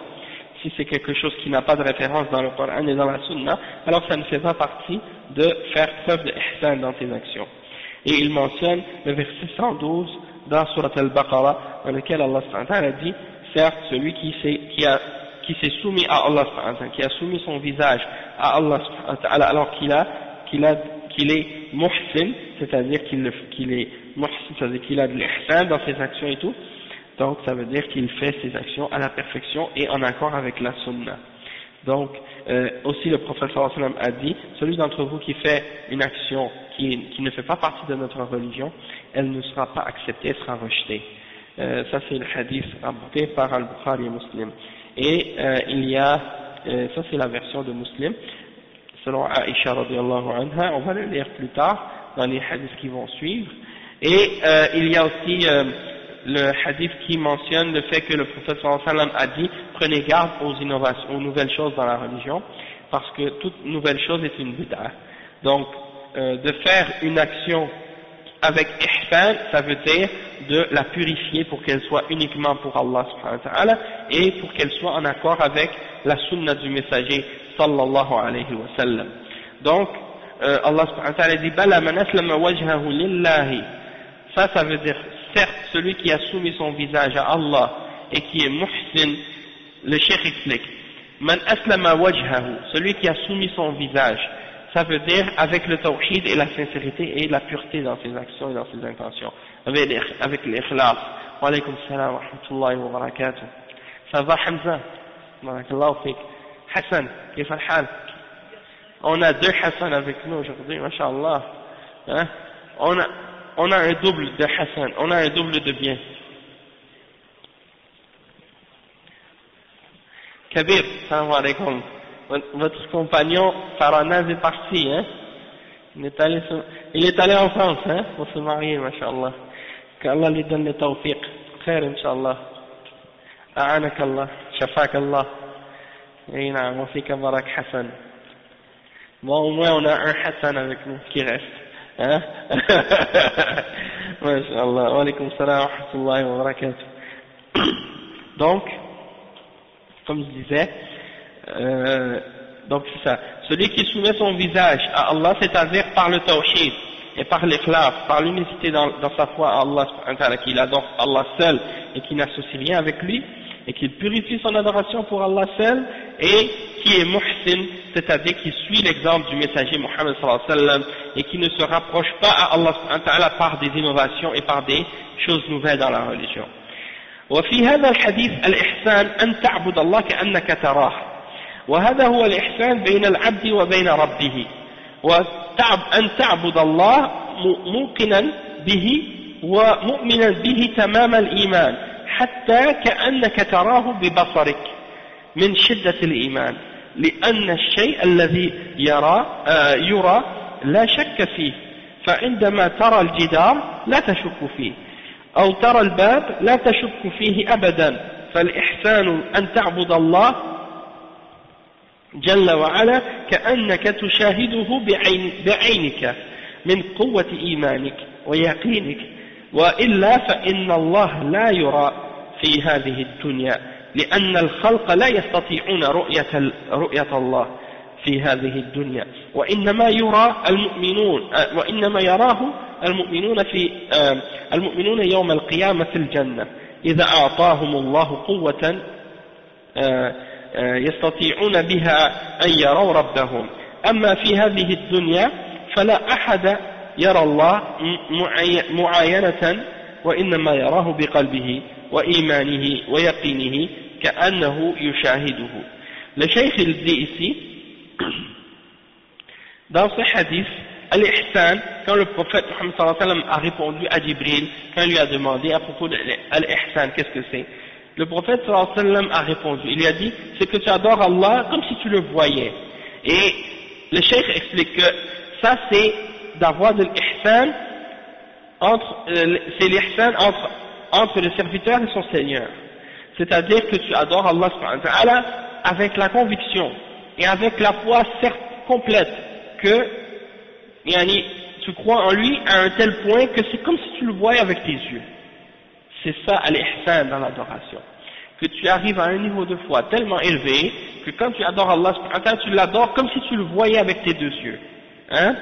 si c'est quelque chose qui n'a pas de référence dans le Coran et dans la Sunna, alors ça ne fait pas partie de faire preuve de ihsan dans tes actions. Et il mentionne le verset 112 dans Surat Al-Baqarah, dans lequel Allah subhanahu wa ta'ala dit, certes celui qui s'est soumis à Allah subhanahu wa ta'ala, qui a soumis son visage à Allah subhanahu wa ta'ala, alors qu'il est muhsin, c'est-à-dire qu'il est muhsin, c'est-à-dire qu'il a de l'ihsan dans ses actions et tout, donc ça veut dire qu'il fait ses actions à la perfection et en accord avec la sunna. Donc aussi le prophète sallallahu alayhi wa sallam a dit, celui d'entre vous qui fait une action qui ne fait pas partie de notre religion, elle ne sera pas acceptée, elle sera rejetée. Ça c'est le hadith rapporté par Al-Bukhari et Muslim. Et il y a, ça c'est la version de Muslim, selon Aïcha radiyallahu anha, on va le lire plus tard dans les hadiths qui vont suivre. Et il y a aussi le hadith qui mentionne le fait que le prophète sallallahu alayhi wa sallam a dit, prenez garde aux innovations, aux nouvelles choses dans la religion, parce que toute nouvelle chose est une bid'ah. Donc de faire une action avec ihsan, ça veut dire de la purifier pour qu'elle soit uniquement pour Allah subhanahu wa ta'ala et pour qu'elle soit en accord avec la sunna du messager sallallahu alayhi wa sallam. Donc Allah subhanahu wa ta'ala dit bala man aslama wajhahu lillahi, ça veut dire certes celui qui a soumis son visage à Allah et qui est muhsin. Le cheikh explique man aslama wajhahu, celui qui a soumis son visage, ça veut dire avec le tawhid et la sincérité et la pureté dans ses actions et dans ses intentions, avec l'ikhlas. Wa alaykum salam wa rahmatullahi wa barakatuh. Ça va Hamza? Barakallahu fik. Hassan, kif al-hal? On a deux Hassan avec nous aujourd'hui, mashallah. Hein? On a un double de Hassan, on a un double de bien. Kabir, salam alaikum. Votre compagnon Faranaz est parti, hein? Il est allé en France, hein, pour se marier, mashallah. Qu'Allah lui donne le tawfiq. Khair, inshallah. A'anak Allah, shafak Allah. Et na'am, wa fika barak Hassan. Bon, au moins on a un Hassan avec nous qui reste. Hein? Mashallah. Wa alaykum salam wa rahmatullahi wa barakatuh. Donc, comme je disais, donc c'est ça. Celui qui soumet son visage à Allah, c'est-à-dire par le tawhid et par l'ikhlas, par l'unicité dans sa foi à Allah subhanahu wa ta'ala, qu'il adore Allah seul et qui n'associe rien avec lui, et qu'il purifie son adoration pour Allah seul, et qui est muhsin, c'est-à-dire qui suit l'exemple du messager Muhammad sallallahu alayhi wa sallam, et qui ne se rapproche pas à Allah subhanahu wa ta'ala par des innovations et par des choses nouvelles dans la religion. وفي هذا الحديث الإحسان أن تعبد الله كأنك تراه، وهذا هو الإحسان بين العبد وبين ربه، أن تعبد الله موقنا به ومؤمنا به تمام الإيمان حتى كأنك تراه ببصرك من شدة الإيمان، لأن الشيء الذي يرى لا شك فيه، فعندما ترى الجدار لا تشك فيه، أو ترى الباب لا تشك فيه أبدا. فالإحسان أن تعبد الله جل وعلا كأنك تشاهده بعينك من قوة إيمانك ويقينك، وإلا فإن الله لا يرى في هذه الدنيا، لأن الخلق لا يستطيعون رؤية الله في هذه الدنيا، وإنما يراه المؤمنون يوم القيامة في الجنة إذا أعطاهم الله قوة يستطيعون بها أن يروا ربهم. أما في هذه الدنيا فلا أحد يرى الله معاينة، وإنما يراه بقلبه وإيمانه ويقينه كأنه يشاهده. Le cheikh il dit ici, dans ce hadith, Al-Ihsan, quand le prophète Muhammad sallallahu alayhi wa sallam a répondu à Jibril, quand il lui a demandé à propos de Al-Ihsan, qu'est-ce que c'est? Le prophète sallallahu alayhi wa sallam a répondu, il lui a dit, c'est que tu adores Allah comme si tu le voyais. Et le cheikh explique que ça c'est d'avoir de l'Ihsan c'est l'Ihsan entre entre le serviteur et son Seigneur. C'est-à-dire que tu adores Allah subhanahu wa ta'ala avec la conviction et avec la foi certes complète que yani, tu crois en lui à un tel point que c'est comme si tu le voyais avec tes yeux. C'est ça al-ihsan dans l'adoration. Que tu arrives à un niveau de foi tellement élevé que quand tu adores Allah subhanahu wa ta'ala, tu l'adores comme si tu le voyais avec tes deux yeux. Hein?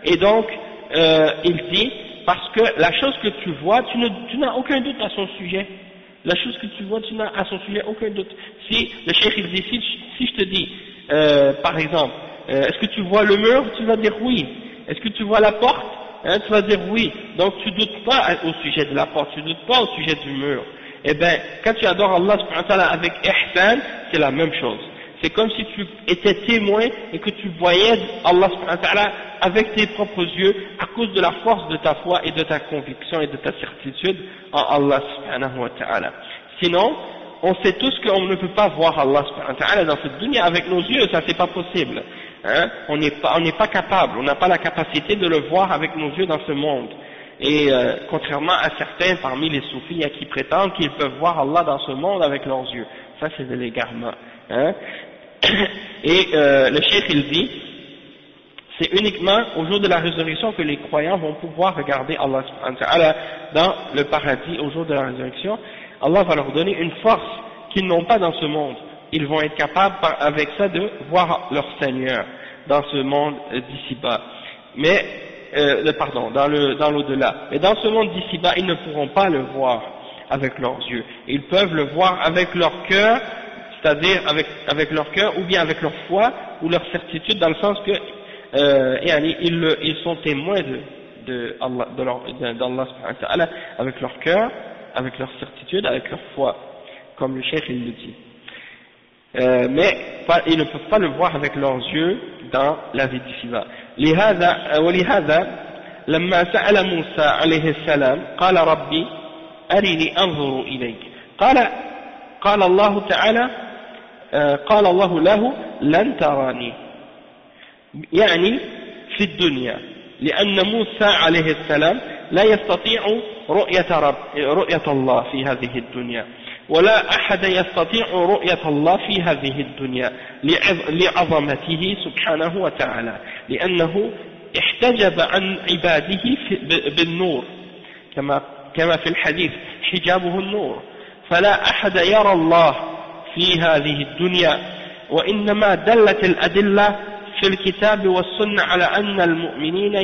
Et donc, il dit, parce que la chose que tu vois, tu n'as aucun doute à son sujet. La chose que tu vois, tu n'as à son sujet aucun doute. Si le cheikh il dit, si je te dis, par exemple, est-ce que tu vois le mur, tu vas dire oui. Est-ce que tu vois la porte, hein, tu vas dire oui. Donc tu doutes pas au sujet de la porte, tu doutes pas au sujet du mur. Eh bien, quand tu adores Allah subhanahu wa ta'ala avec ihsan, c'est la même chose. C'est comme si tu étais témoin et que tu voyais Allah subhanahu wa ta'ala avec tes propres yeux à cause de la force de ta foi et de ta conviction et de ta certitude en Allah subhanahu wa ta'ala. Sinon, on sait tous qu'on ne peut pas voir Allah subhanahu wa ta'ala dans cette dunya avec nos yeux, ça c'est pas possible. Hein? On n'est pas capable, on n'a pas la capacité de le voir avec nos yeux dans ce monde. Et contrairement à certains parmi les soufis qui prétendent qu'ils peuvent voir Allah dans ce monde avec leurs yeux, ça c'est de l'égarement. Hein? Et le cheikh il dit, c'est uniquement au jour de la résurrection que les croyants vont pouvoir regarder Allah subhanahu wa ta'ala dans le paradis au jour de la résurrection. Allah va leur donner une force qu'ils n'ont pas dans ce monde. Ils vont être capables avec ça de voir leur Seigneur dans ce monde d'ici-bas. Mais dans l'au-delà. Mais dans ce monde d'ici-bas, ils ne pourront pas le voir avec leurs yeux. Ils peuvent le voir avec leur cœur, c'est-à-dire avec leur cœur ou bien avec leur foi ou leur certitude, dans le sens que ils sont témoins d'Allah subhanahu wa ta'ala avec leur cœur, avec leur certitude, avec leur foi, comme le cheikh il le dit. Mais ils ne peuvent pas le voir avec leurs yeux dans la vie d'ici-bas. ولهذا لما سأل موسى عليه السلام قال ربي أرني أنظر إليك قال الله تعالى قال الله له لن تراني يعني في الدنيا لأن موسى عليه السلام لا يستطيع رؤية الله في هذه الدنيا ولا أحد يستطيع رؤية الله في هذه الدنيا لعظمته سبحانه وتعالى لأنه احتجب عن عباده بالنور كما في الحديث حجابه النور فلا أحد يرى الله في هذه الدنيا وإنما دلت الأدلة في الكتاب والسنة على أن المؤمنين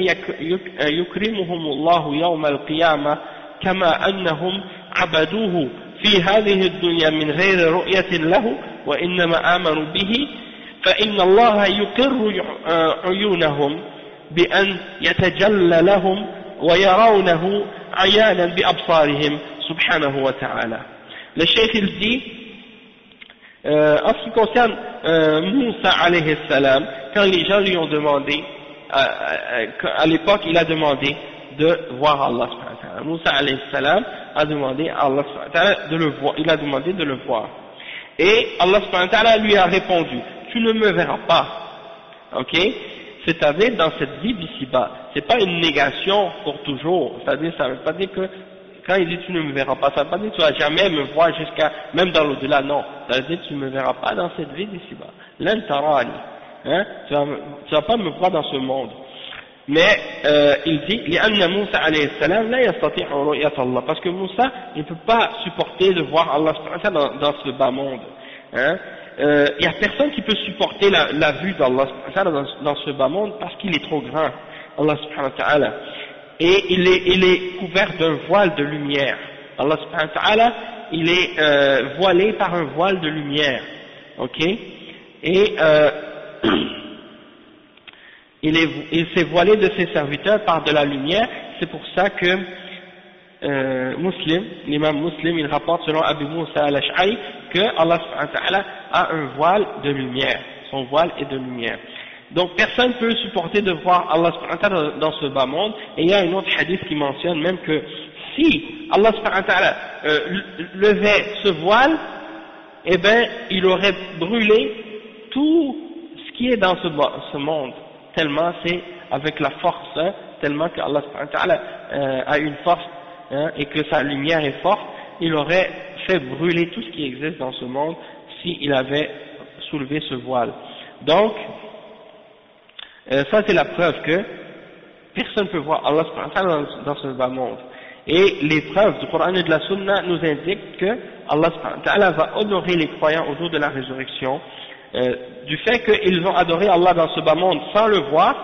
يكرمهم الله يوم القيامة كما أنهم عبدوه في هذه الدنيا من غير رؤية له وإنما آمنوا به فإن الله يقر عيونهم بأن يتجلى لهم ويرونه عيانا بأبصارهم سبحانه وتعالى. Le cheikh il dit en ce qui concerne Moussa alayhi salam, quand les gens lui ont demandé à l'époque il a demandé de voir Allah subhanahu wa ta'ala. Moussa alayhi salam a demandé à Allah subhanahu wa ta'ala de le voir, il a demandé de le voir. Et Allah subhanahu wa ta'ala lui a répondu, tu ne me verras pas. Ok? C'est-à-dire dans cette vie d'ici-bas. C'est pas une négation pour toujours. C'est-à-dire, ça veut pas dire que quand il dit tu ne me verras pas, ça veut pas dire que tu vas jamais me voir jusqu'à, même dans l'au-delà, non. Ça veut dire que tu ne me verras pas dans cette vie d'ici-bas. Lan tarani. Hein? Tu vas pas me voir dans ce monde. Mais il dit لأن موسى عليه السلام لا يستطيع رؤية الله parce que Moussa il ne peut pas supporter de voir Allah dans ce bas monde. Hein? Il n'y a personne qui peut supporter la vue d'Allah dans ce bas monde parce qu'il est trop grand, Allah subhanahu wa ta'ala. Et il est couvert d'un voile de lumière. Allah subhanahu wa ta'ala, il est voilé par un voile de lumière. Ok? Et il s'est voilé de ses serviteurs par de la lumière. C'est pour ça que l'imam Muslim, il rapporte selon Abu Moussa al-Ash'ari que Allah subhanahu wa ta'ala a un voile de lumière. Son voile est de lumière. Donc personne ne peut supporter de voir Allah subhanahu wa ta'ala dans ce bas monde. Et il y a un autre hadith qui mentionne même que si Allah subhanahu wa ta'ala levait ce voile, eh ben il aurait brûlé tout ce qui est dans ce monde. Tellement c'est avec la force, tellement que Allah subhanahu wa ta'ala a une force hein, et que sa lumière est forte, il aurait fait brûler tout ce qui existe dans ce monde s'il avait soulevé ce voile. Donc, ça c'est la preuve que personne ne peut voir Allah subhanahu wa ta'ala dans ce bas monde. Et les preuves du Coran et de la Sunna nous indiquent que Allah subhanahu wa ta'ala va honorer les croyants au jour de la résurrection, du fait qu'ils vont adorer Allah dans ce bas monde sans le voir.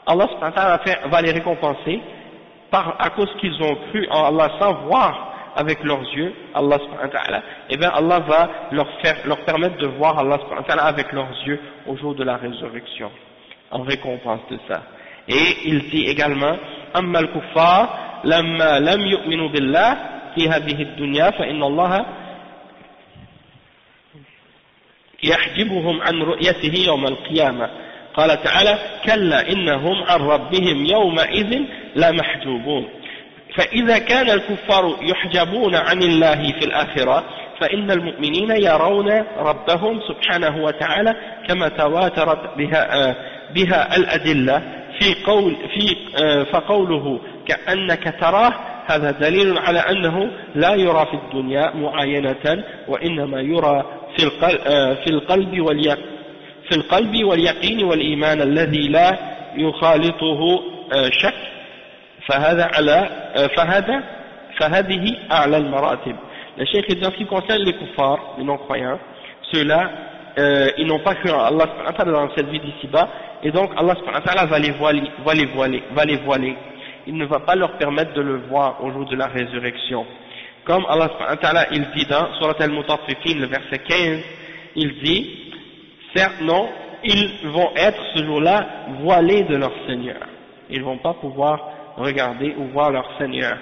Allah subhanahu wa ta'ala va les récompenser à cause qu'ils ont cru en Allah sans voir avec leurs yeux Allah subhanahu wa ta'ala, et bien Allah va leur permettre de voir Allah subhanahu wa ta'ala avec leurs yeux au jour de la résurrection, en récompense de ça. Et il dit également أما الكفار لما لم يؤمنوا بالله في هذه الدنيا فإن الله يحجبهم عن رؤيته يوم القيامة قال تعالى كلا إنهم عن ربهم يومئذ لمحجوبون. فإذا كان الكفار يحجبون عن الله في الآخرة فإن المؤمنين يرون ربهم سبحانه وتعالى كما تواترت بها الأدلة فقوله كأنك تراه هذا دليل على أنه لا يرى في الدنيا معاينة وإنما يرى في القلب واليقين والإيمان الذي لا يخالطه شك فهذه أعلى المراتب. Le cheikh dit en ce qui concerne les kuffars, les non-croyants, ceux-là, ils n'ont pas cru en Allah subhanahu wa ta'ala dans cette vie d'ici-bas, et donc Allah subhanahu wa ta'ala va les voiler. Il ne va pas leur permettre de le voir au jour de la résurrection. Comme Allah subhanahu wa ta'ala, il dit dans Surat al-Mutaffifin, le verset 15, il dit, certes non, ils vont être ce jour-là voilés de leur Seigneur. Ils ne vont pas pouvoir regarder ou voir leur Seigneur.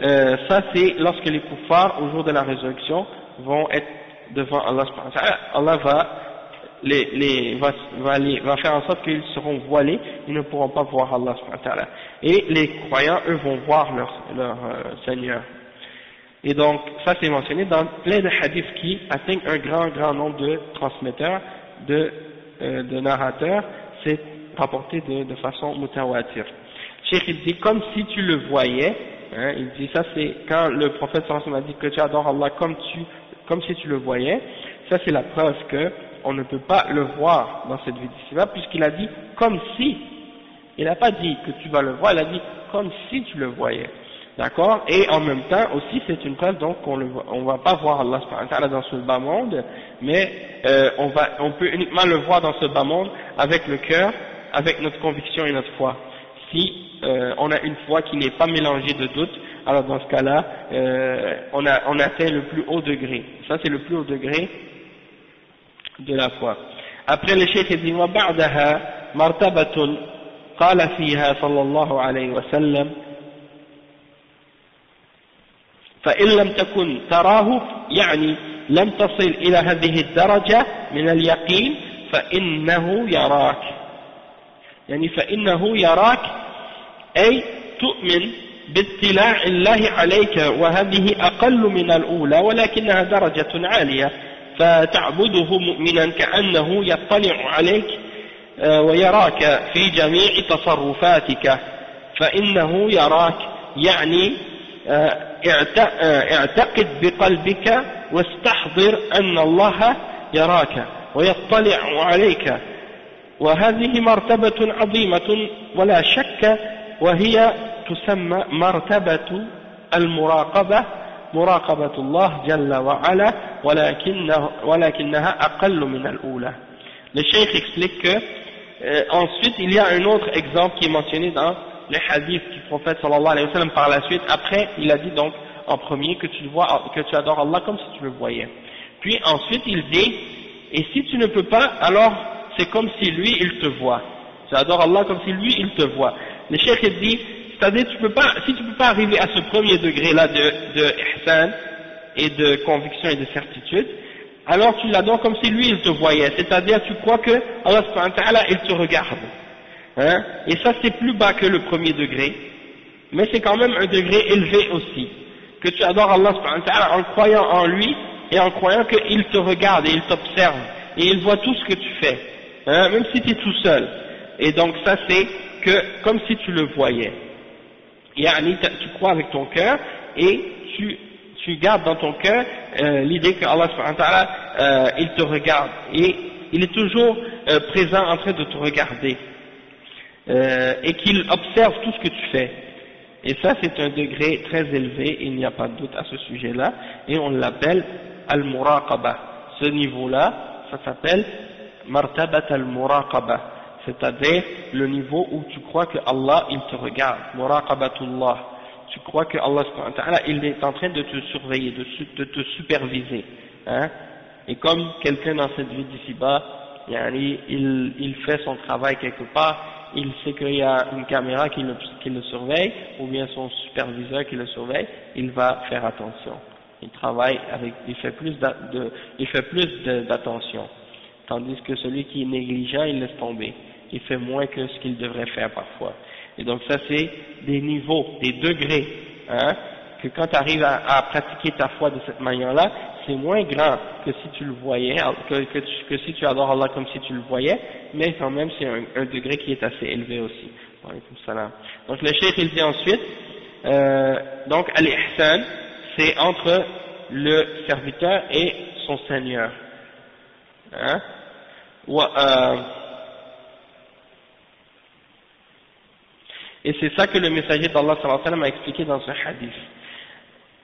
Ça c'est lorsque les kuffars au jour de la résurrection vont être devant Allah subhanahu wa ta'ala. Allah va faire en sorte qu'ils seront voilés, ils ne pourront pas voir Allah subhanahu wa ta'ala. Et les croyants, eux, vont voir leur Seigneur. Et donc, ça c'est mentionné dans plein de hadiths qui atteignent un grand nombre de transmetteurs, de narrateurs, c'est rapporté de façon mutawatir. Cheikh il dit comme si tu le voyais, hein, il dit ça c'est quand le prophète sallallahu alayhi wa sallam a dit que tu adores Allah comme si tu le voyais, ça c'est la preuve que on ne peut pas le voir dans cette vie d'ici-bas, puisqu'il a dit comme si, il n'a pas dit que tu vas le voir, il a dit comme si tu le voyais, d'accord, et en même temps aussi c'est une preuve donc on va pas voir Allah subhanahu wa ta'ala dans ce bas monde, mais on peut uniquement le voir dans ce bas monde avec le cœur, avec notre conviction et notre foi. Si on a une foi qui n'est pas mélangée de doute, alors dans ce cas-là, on atteint le plus haut degré. Ça c'est le plus haut degré de la foi. Après le cheikh dit وبعدها مرتبة قال فيها صلى الله عليه وسلم فإن لم تكن تراه يعني لم تصل إلى هذه الدرجة من اليقين فإنه يراك. يعني فإنه يراك أي تؤمن باطلاع الله عليك وهذه أقل من الأولى ولكنها درجة عالية فتعبده مؤمنا كأنه يطلع عليك ويراك في جميع تصرفاتك فإنه يراك يعني اعتقد بقلبك واستحضر أن الله يراك ويطلع عليك وهذه مرتبة عظيمة ولا شك وهي تسمى مرتبة المراقبة مراقبة الله جل وعلا ولكنها أقل من الأولى. Le cheikh explique que ensuite il y a un autre exemple qui est mentionné dans les hadiths du prophète sallallahu alayhi wa sallam par la suite. Après il a dit donc en premier que tu adores Allah comme si tu le voyais. Puis ensuite il dit et si tu ne peux pas alors c'est comme si lui il te voit. Tu adores Allah comme si lui il te voit. Le cheikh dit c'est-à-dire si tu peux pas arriver à ce premier degré là de ihsan et de conviction et de certitude, alors tu l'adores comme si lui il te voyait, c'est-à-dire tu crois que Allah subhanahu wa ta'ala il te regarde, hein? Et ça c'est plus bas que le premier degré, mais c'est quand même un degré élevé aussi, que tu adores Allah subhanahu wa ta'ala en croyant en lui et en croyant qu'il te regarde et il t'observe et il voit tout ce que tu fais, hein? Même si tu es tout seul, et donc ça c'est que comme si tu le voyais. tu crois avec ton cœur et tu gardes dans ton cœur l'idée que Allah subhanahu wa ta'ala il te regarde et il est toujours présent en train de te regarder et qu'il observe tout ce que tu fais. Et ça c'est un degré très élevé, il n'y a pas de doute à ce sujet-là, et on l'appelle al-muraqaba. Ce niveau-là, ça s'appelle martabat al-muraqaba, c'est-à-dire le niveau où tu crois que Allah il te regarde, muraqabatullah. Tu crois que Allah subhanahu wa ta'ala il est en train de te surveiller, de te superviser, hein? Et comme quelqu'un dans cette vie d'ici-bas, il fait son travail quelque part, il sait qu'il y a une caméra qui le surveille, ou bien son superviseur qui le surveille, il va faire attention. Il travaille il fait plus d'attention. Tandis que celui qui est négligent, il laisse tomber. Il fait moins que ce qu'il devrait faire parfois. Et donc ça c'est des niveaux, des degrés, hein, que quand tu arrives à pratiquer ta foi de cette manière-là, c'est moins grand que si tu le voyais, que si tu adores Allah comme si tu le voyais, mais quand même c'est un degré qui est assez élevé aussi. Donc le cheikh il dit ensuite, donc al-ihsan, c'est entre le serviteur et son Seigneur. Hein? Et c'est ça que le messager d'Allah sallallahu alayhi wa sallam a expliqué dans ce hadith.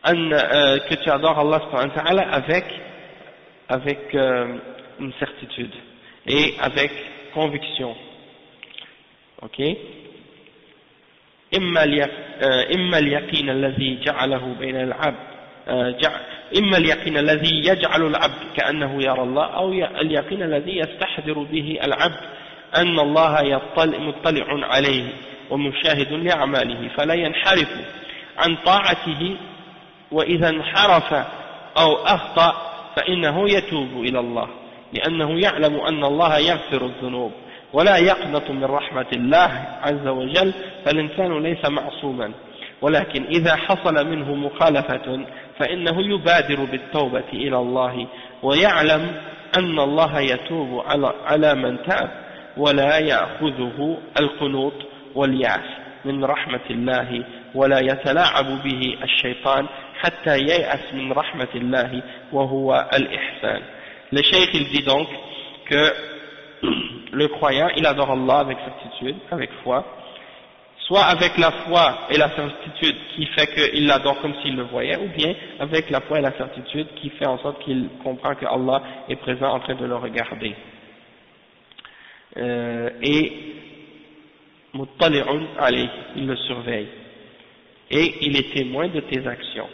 Que tu adores Allah subhanahu wa ta'ala avec une certitude et avec conviction. Ok? إما اليقين الذي جعله بين العبد إما اليقين الذي يجعل العبد كأنه يرى الله أو اليقين الذي يستحضر به العبد أن الله مطلع عليه ومشاهد لأعماله فلا ينحرف عن طاعته وإذا انحرف أو أخطأ فإنه يتوب إلى الله لأنه يعلم أن الله يغفر الذنوب ولا يقنط من رحمة الله عز وجل فالإنسان ليس معصوما ولكن إذا حصل منه مخالفة فإنه يبادر بالتوبة إلى الله ويعلم أن الله يتوب على من تاب ولا يأخذه القنوط واليأس من رحمة الله ولا يتلاعب به الشيطان حتى ييأس من رحمة الله وهو الإحسان. Le cheikh il dit donc que le croyant il adore Allah avec certitude, avec foi, soit avec la foi et la certitude qui fait qu'il l'adore comme s'il le voyait, ou bien avec la foi et la certitude qui fait en sorte qu'il comprend que Allah est présent en train de le regarder. Et muttali'un alayh, il le surveille et il est témoin de tes actions.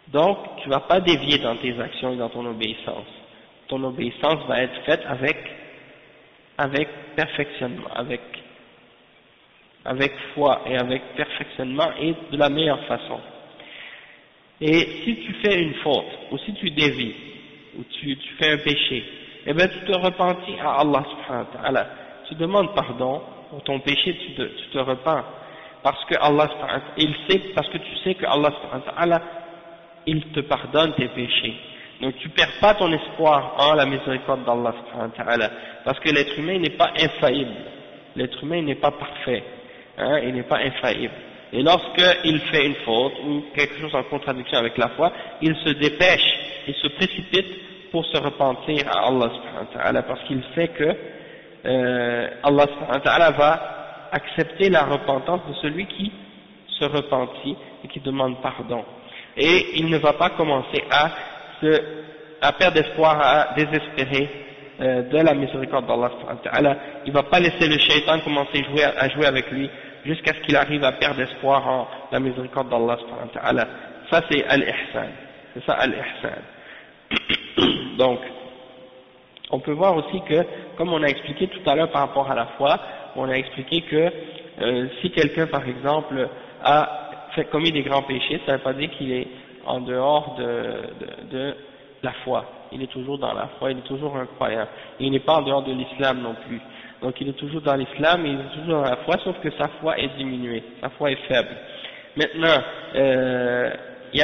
Donc tu ne vas pas dévier dans tes actions et dans ton obéissance. Ton obéissance va être faite avec perfectionnement, avec foi et avec perfectionnement et de la meilleure façon. Et si tu fais une faute, ou si tu dévies, ou tu fais un péché, eh bien tu te repentis à Allah subhanahu wa ta'ala, tu demandes pardon pour ton péché, tu te repens, parce que Allah subhanahu wa ta'ala, parce que tu sais que Allah subhanahu wa ta'ala, il te pardonne tes péchés. Donc tu perds pas ton espoir en la miséricorde d'Allah subhanahu wa ta'ala, parce que l'être humain n'est pas infaillible, l'être humain n'est pas parfait, hein, il n'est pas infaillible. Et lorsqu'il fait une faute ou quelque chose en contradiction avec la foi, il se dépêche, il se précipite pour se repentir à Allah subhanahu wa ta'ala, parce qu'il sait que Allah subhanahu wa ta'ala va accepter la repentance de celui qui se repentit et qui demande pardon. Et il ne va pas commencer à perdre espoir, à désespérer de la miséricorde d'Allah subhanahu wa ta'ala. Il ne va pas laisser le shaitan commencer à jouer avec lui jusqu'à ce qu'il arrive à perdre espoir en la miséricorde d'Allah subhanahu wa ta'ala. Ça c'est al-ihsan, c'est ça al-ihsan. Donc on peut voir aussi que, comme on a expliqué tout à l'heure par rapport à la foi, on a expliqué que si quelqu'un par exemple a commis des grands péchés, ça ne veut pas dire qu'il est en dehors de la foi. Il est toujours dans la foi, il est toujours un croyant. Il n'est pas en dehors de l'islam non plus. Donc il est toujours dans l'islam, il est toujours dans la foi, sauf que sa foi est diminuée, sa foi est faible. Maintenant, il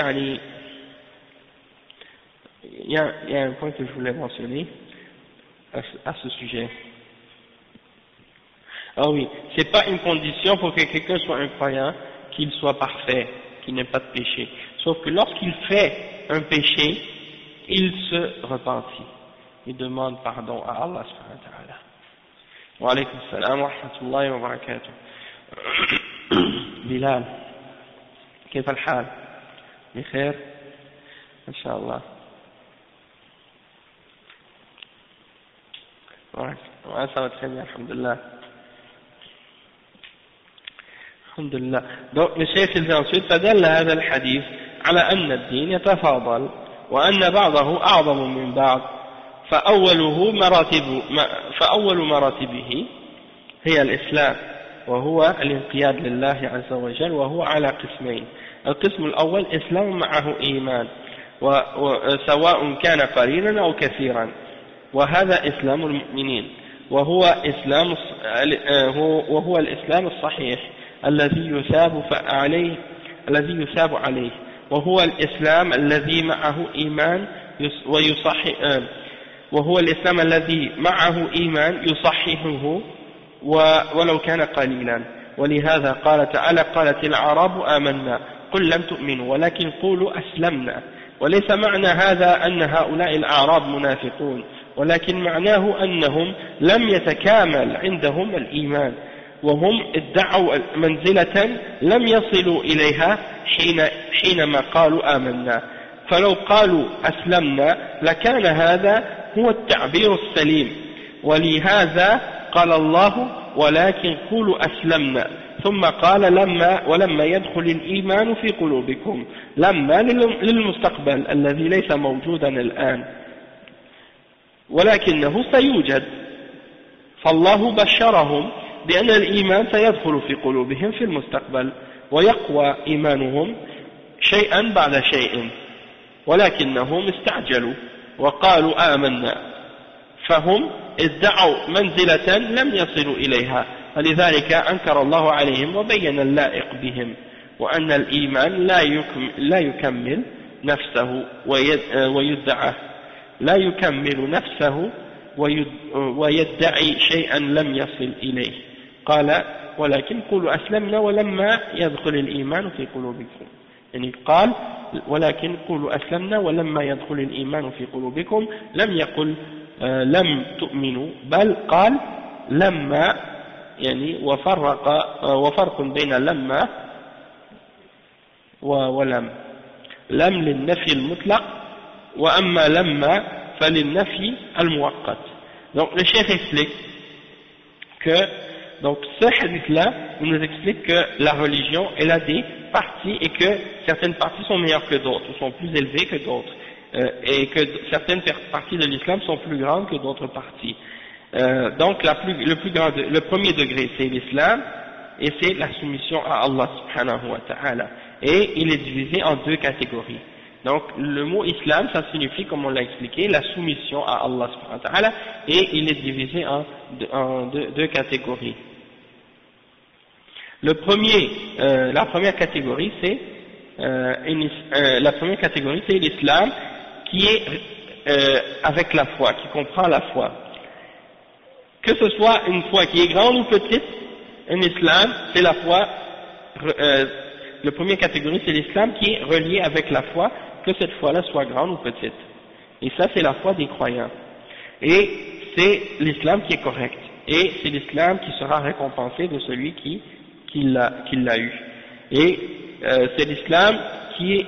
y a un point que je voulais mentionner à ce sujet. Ah oui, c'est pas une condition pour que quelqu'un soit un croyant qu'il soit parfait, qu'il n'ait pas de péché. Sauf que lorsqu'il fait un péché, il se repentit. Il demande pardon à Allah subhanahu wa ta'ala. Wa alaykum salam wa rahmatullahi wa barakatuh. Bilal, كيف الحال؟ بخير؟ إن شاء الله. Ouais, ça va très bien, alhamdulillah. Alhamdulillah. Donc, le cheikh il dit ensuite, فدل هذا الحديث على أن الدين يتفاضل وأن بعضه أعظم من بعض فأول مراتبه هي الإسلام وهو الانقياد لله عز وجل وهو على قسمين. القسم الأول إسلام معه إيمان سواء كان قليلا أو كثيرا وهذا إسلام المؤمنين وهو الإسلام الصحيح الذي يثاب عليه وهو الإسلام الذي معه إيمان وهو الإسلام الذي معه إيمان يصححه ولو كان قليلا. ولهذا قال تعالى قالت الأعراب آمنا قل لم تؤمنوا ولكن قولوا أسلمنا. وليس معنى هذا أن هؤلاء الأعراب منافقون ولكن معناه أنهم لم يتكامل عندهم الإيمان وهم ادعوا منزلة لم يصلوا إليها حينما قالوا آمنا. فلو قالوا أسلمنا لكان هذا هو التعبير السليم. ولهذا قال الله ولكن قولوا أسلمنا ثم قال ولما يدخل الإيمان في قلوبكم. لما للمستقبل الذي ليس موجودا الآن ولكنه سيوجد. فالله بشرهم بأن الإيمان سيدخل في قلوبهم في المستقبل ويقوى إيمانهم شيئا بعد شيء ولكنهم استعجلوا وقالوا آمنا فهم ادعوا منزلة لم يصلوا إليها فلذلك أنكر الله عليهم وبين اللائق بهم وأن الإيمان لا يكمل نفسه ويدعى لا يكمل نفسه ويدعي شيئا لم يصل إليه. قال ولكن قولوا أسلمنا ولما يدخل الإيمان في قلوبكم. يعني قال ولكن قولوا أسلمنا ولما يدخل الإيمان في قلوبكم لم يقل لم تؤمنوا بل قال لما يعني وفرق بين لما ولم. لم للنفي المطلق وأما لما فللنفي المؤقت. Donc le chef explique que donc ce hadith-là nous explique que la religion elle a des parties et que certaines parties sont meilleures que d'autres, sont plus élevées que d'autres, et que certaines parties de l'islam sont plus grandes que d'autres parties. Donc le premier degré c'est l'islam et c'est la soumission à Allah subhanahu wa ta'ala, et il est divisé en deux catégories. Donc le mot islam ça signifie, comme on l'a expliqué, la soumission à Allah subhanahu wa ta'ala, et il est divisé en deux catégories. La première catégorie c'est l'islam qui est avec la foi, qui comprend la foi. Que ce soit une foi qui est grande ou petite, un islam c'est la foi. La première catégorie c'est l'islam qui est relié avec la foi, que cette foi-là soit grande ou petite. Et ça c'est la foi des croyants. Et c'est l'islam qui est correct. Et c'est l'islam qui sera récompensé de celui qui l'a eu. Et c'est l'islam qui est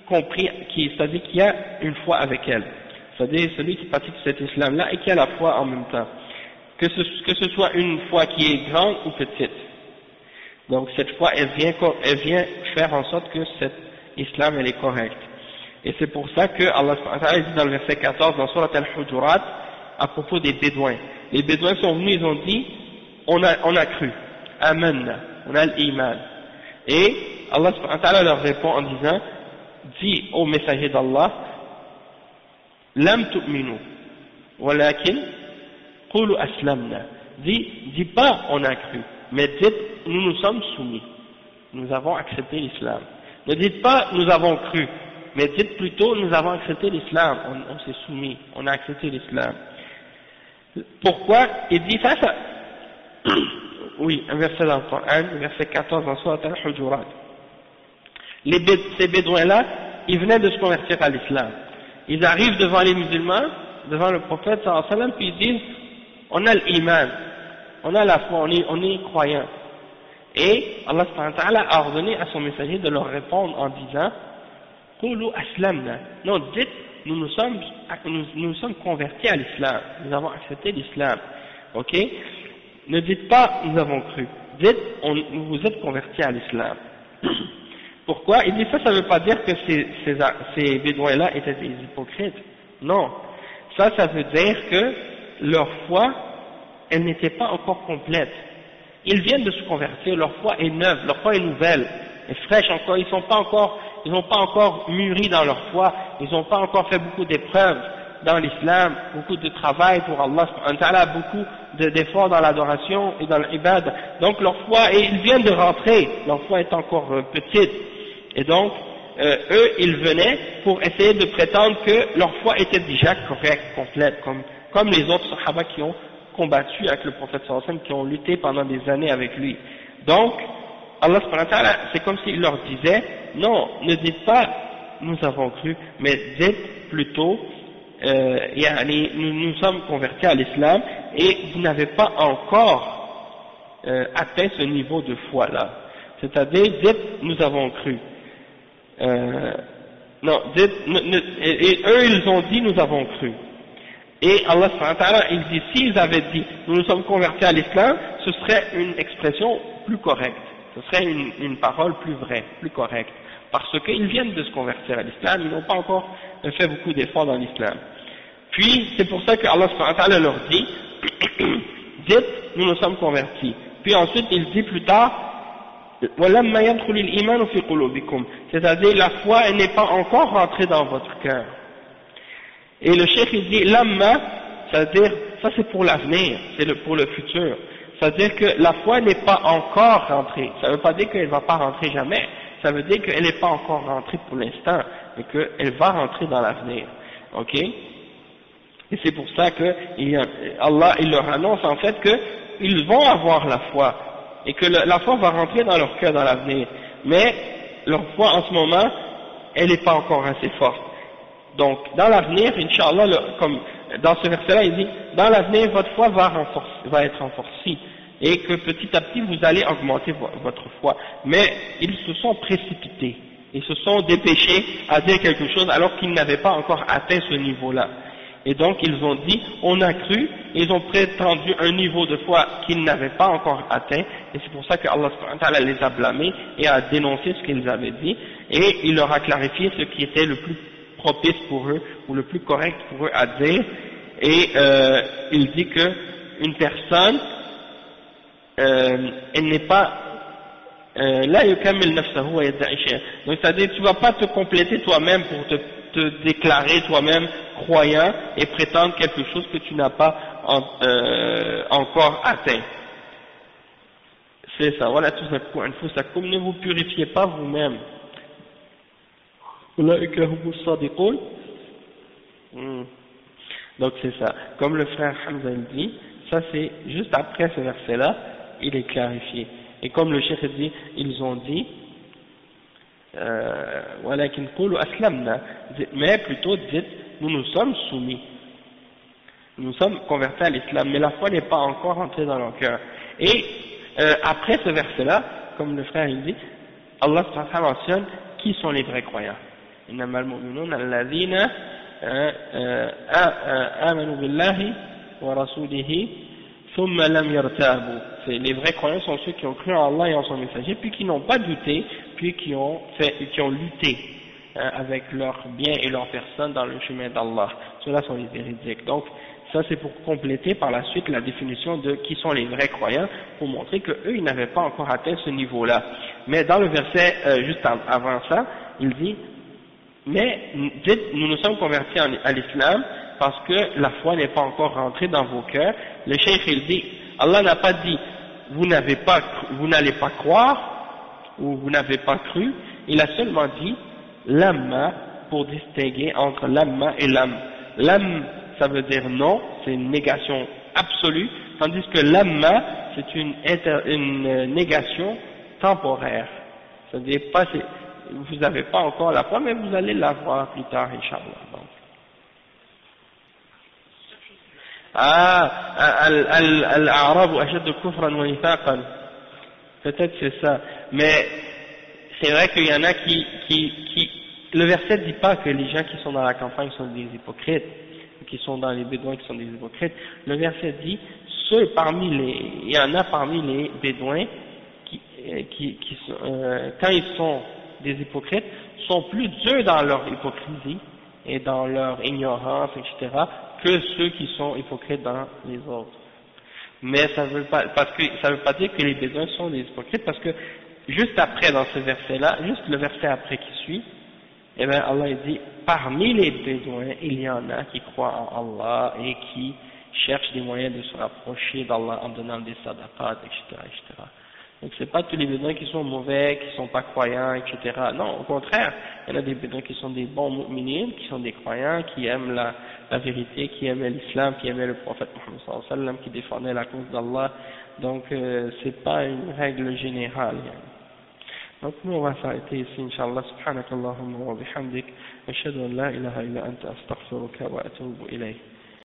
compris, c'est-à-dire qu'il y a une foi avec elle. C'est-à-dire celui qui pratique cet islam-là et qui a la foi en même temps. Que ce soit une foi qui est grande ou petite. Donc cette foi, elle vient faire en sorte que cet islam, elle est correcte. Et c'est pour ça que Allah dit dans le verset 14 dans Surat Al-Hujurat à propos des Bédouins. Les Bédouins sont venus, ils ont dit, on a cru, amanna, on a l'iman. Et Allah leur répond en disant, dis au messager d'Allah, lam tu'minu, walakin qulu aslamna. Dis pas on a cru, mais dites nous sommes soumis, nous avons accepté l'islam. Ne dites pas nous avons cru, mais dites plutôt nous avons accepté l'islam, on s'est soumis, on a accepté l'islam. Pourquoi il dit ça oui, un verset dans le Coran, verset 14 dans Surat Al-Hujurat. Ces bédouins-là, ils venaient de se convertir à l'islam. Ils arrivent devant les musulmans, devant le prophète sallallahu alayhi wa sallam, puis ils disent, on a l'iman, on a la foi, on est croyant. Et Allah subhanahu wa ta'ala a ordonné à son messager de leur répondre en disant, Qulu aslamna. Non, dites, nous nous sommes convertis à l'islam, nous avons accepté l'islam. Ok? Ne dites pas, nous avons cru. Dites, vous êtes convertis à l'islam. Pourquoi? Il dit ça ne veut pas dire que ces bédouins-là étaient des hypocrites. Non. Ça veut dire que leur foi, elle n'était pas encore complète. Ils viennent de se convertir, leur foi est neuve, leur foi est nouvelle, est fraîche encore, ils n'ont pas encore mûri dans leur foi, ils n'ont pas encore fait beaucoup d'épreuves dans l'islam, beaucoup de travail pour Allah, beaucoup d'efforts dans l'adoration et dans l'ibad. Donc leur foi, et ils viennent de rentrer, leur foi est encore petite. Et donc, eux, ils venaient pour essayer de prétendre que leur foi était déjà correcte, complète, comme les autres sahaba qui ont combattu avec le prophète sallallahu alayhi wa sallam, qui ont lutté pendant des années avec lui. Donc, Allah subhanahu wa ta'ala, c'est comme s'il leur disait, non, ne dites pas, nous avons cru, mais dites plutôt, nous sommes convertis à l'islam, et vous n'avez pas encore atteint ce niveau de foi-là. C'est-à-dire, dites, nous avons cru. Non, dites, et eux, ils ont dit, nous avons cru. Et Allah subhanahu wa ta'ala, il dit, s'ils avaient dit, nous nous sommes convertis à l'islam, ce serait une expression plus correcte. Ce serait une parole plus vraie, plus correcte. Parce qu'ils viennent de se convertir à l'islam, ils n'ont pas encore fait beaucoup d'efforts dans l'islam. Puis, c'est pour ça que Allah subhanahu wa ta'ala leur dit, dites, nous nous sommes convertis. Puis ensuite, il dit plus tard, c'est-à-dire, la foi, elle n'est pas encore rentrée dans votre cœur. Et le cheikh, il dit, lamma, c'est-à-dire, ça c'est pour l'avenir, pour le futur. C'est-à-dire que la foi n'est pas encore rentrée. Ça ne veut pas dire qu'elle ne va pas rentrer jamais. Ça veut dire qu'elle n'est pas encore rentrée pour l'instant, mais qu'elle va rentrer dans l'avenir. Ok? Et c'est pour ça que Allah, il leur annonce en fait qu'ils vont avoir la foi. Et que la foi va rentrer dans leur cœur dans l'avenir. Mais leur foi en ce moment, elle n'est pas encore assez forte. Donc, dans l'avenir, Inch'Allah, comme dans ce verset-là, il dit, dans l'avenir, votre foi va être renforcée, et que petit à petit, vous allez augmenter votre foi. Mais ils se sont précipités, ils se sont dépêchés à dire quelque chose alors qu'ils n'avaient pas encore atteint ce niveau-là. Et donc, ils ont dit, on a cru, ils ont prétendu un niveau de foi qu'ils n'avaient pas encore atteint, et c'est pour ça que Allah subhanahu wa ta'ala les a blâmés et a dénoncé ce qu'ils avaient dit, et il leur a clarifié ce qui était le plus propice pour eux, ou le plus correct pour eux à dire, et il dit que une personne, elle n'est pas, la yukammil nafsahu wa yadda'i shay'an. Donc c'est-à-dire, tu vas pas te compléter toi-même pour te déclarer toi-même croyant et prétendre quelque chose que tu n'as pas encore atteint. C'est ça, voilà tout ça, comme ne vous purifiez pas vous-même. Donc c'est ça. Comme le frère Hamza dit, ça c'est juste après ce verset-là, il est clarifié. Et comme le cheikh dit, ils ont dit, mais plutôt dites, nous nous sommes soumis. Nous sommes convertis à l'islam, mais la foi n'est pas encore entrée dans leur cœur. Et après ce verset-là, comme le frère il dit, Allah mentionne qui sont les vrais croyants. إنما المؤمنون الذين آمنوا بالله ورسوله ثم لم يرتابوا. Les vrais croyants sont ceux qui ont cru en Allah et en son messager, puis qui n'ont pas douté, puis qui ont lutté avec leurs biens et leurs personnes dans le chemin d'Allah. Ceux-là sont les véridiques. Donc ça c'est pour compléter par la suite la définition de qui sont les vrais croyants, pour montrer que eux ils n'avaient pas encore atteint ce niveau-là. Mais dans le verset juste avant ça, il dit, mais dites, nous nous sommes convertis à l'islam parce que la foi n'est pas encore rentrée dans vos cœurs. Le cheikh il dit, Allah n'a pas dit vous n'allez pas croire ou vous n'avez pas cru, il a seulement dit lamma pour distinguer entre lamma et lam. Lam ça veut dire non, c'est une négation absolue, tandis que lamma c'est une négation temporaire. C'est-à-dire, vous n'avez pas encore la foi, mais vous allez l'avoir plus tard, Inch'Allah. Donc. Al-A'rabu ashaddu kufran wa nifaqan. Peut-être c'est ça. Mais c'est vrai qu'il y en a le verset ne dit pas que les gens qui sont dans la campagne sont des hypocrites, qui sont dans les bédouins qui sont des hypocrites. Le verset dit, il y en a parmi les bédouins quand ils sont des hypocrites, sont plus durs dans leur hypocrisie et dans leur ignorance, etc., que ceux qui sont hypocrites dans les autres. Mais ça veut pas dire que les bédouins sont des hypocrites, parce que juste après dans ce verset-là, juste le verset après qui suit, eh bien Allah dit, parmi les bédouins, il y en a qui croient en Allah et qui cherchent des moyens de se rapprocher d'Allah en donnant des sadaqat, etc., etc. Donc c'est pas tous les bédouins qui sont mauvais, qui sont pas croyants, etc. Non, au contraire, il y en a des bédouins qui sont des bons mu'minines, qui sont des croyants, qui aiment la vérité, qui aimaient l'islam, qui aimaient le prophète Muhammad sallallahu alayhi wa sallam, qui défendaient la cause d'Allah. Donc c'est pas une règle générale. Donc nous on va s'arrêter ici, Inch'Allah, subhanakallahumma wa bihamdik, ashhadu an la ilaha illa anta astaghfiruka wa atubu ilayk.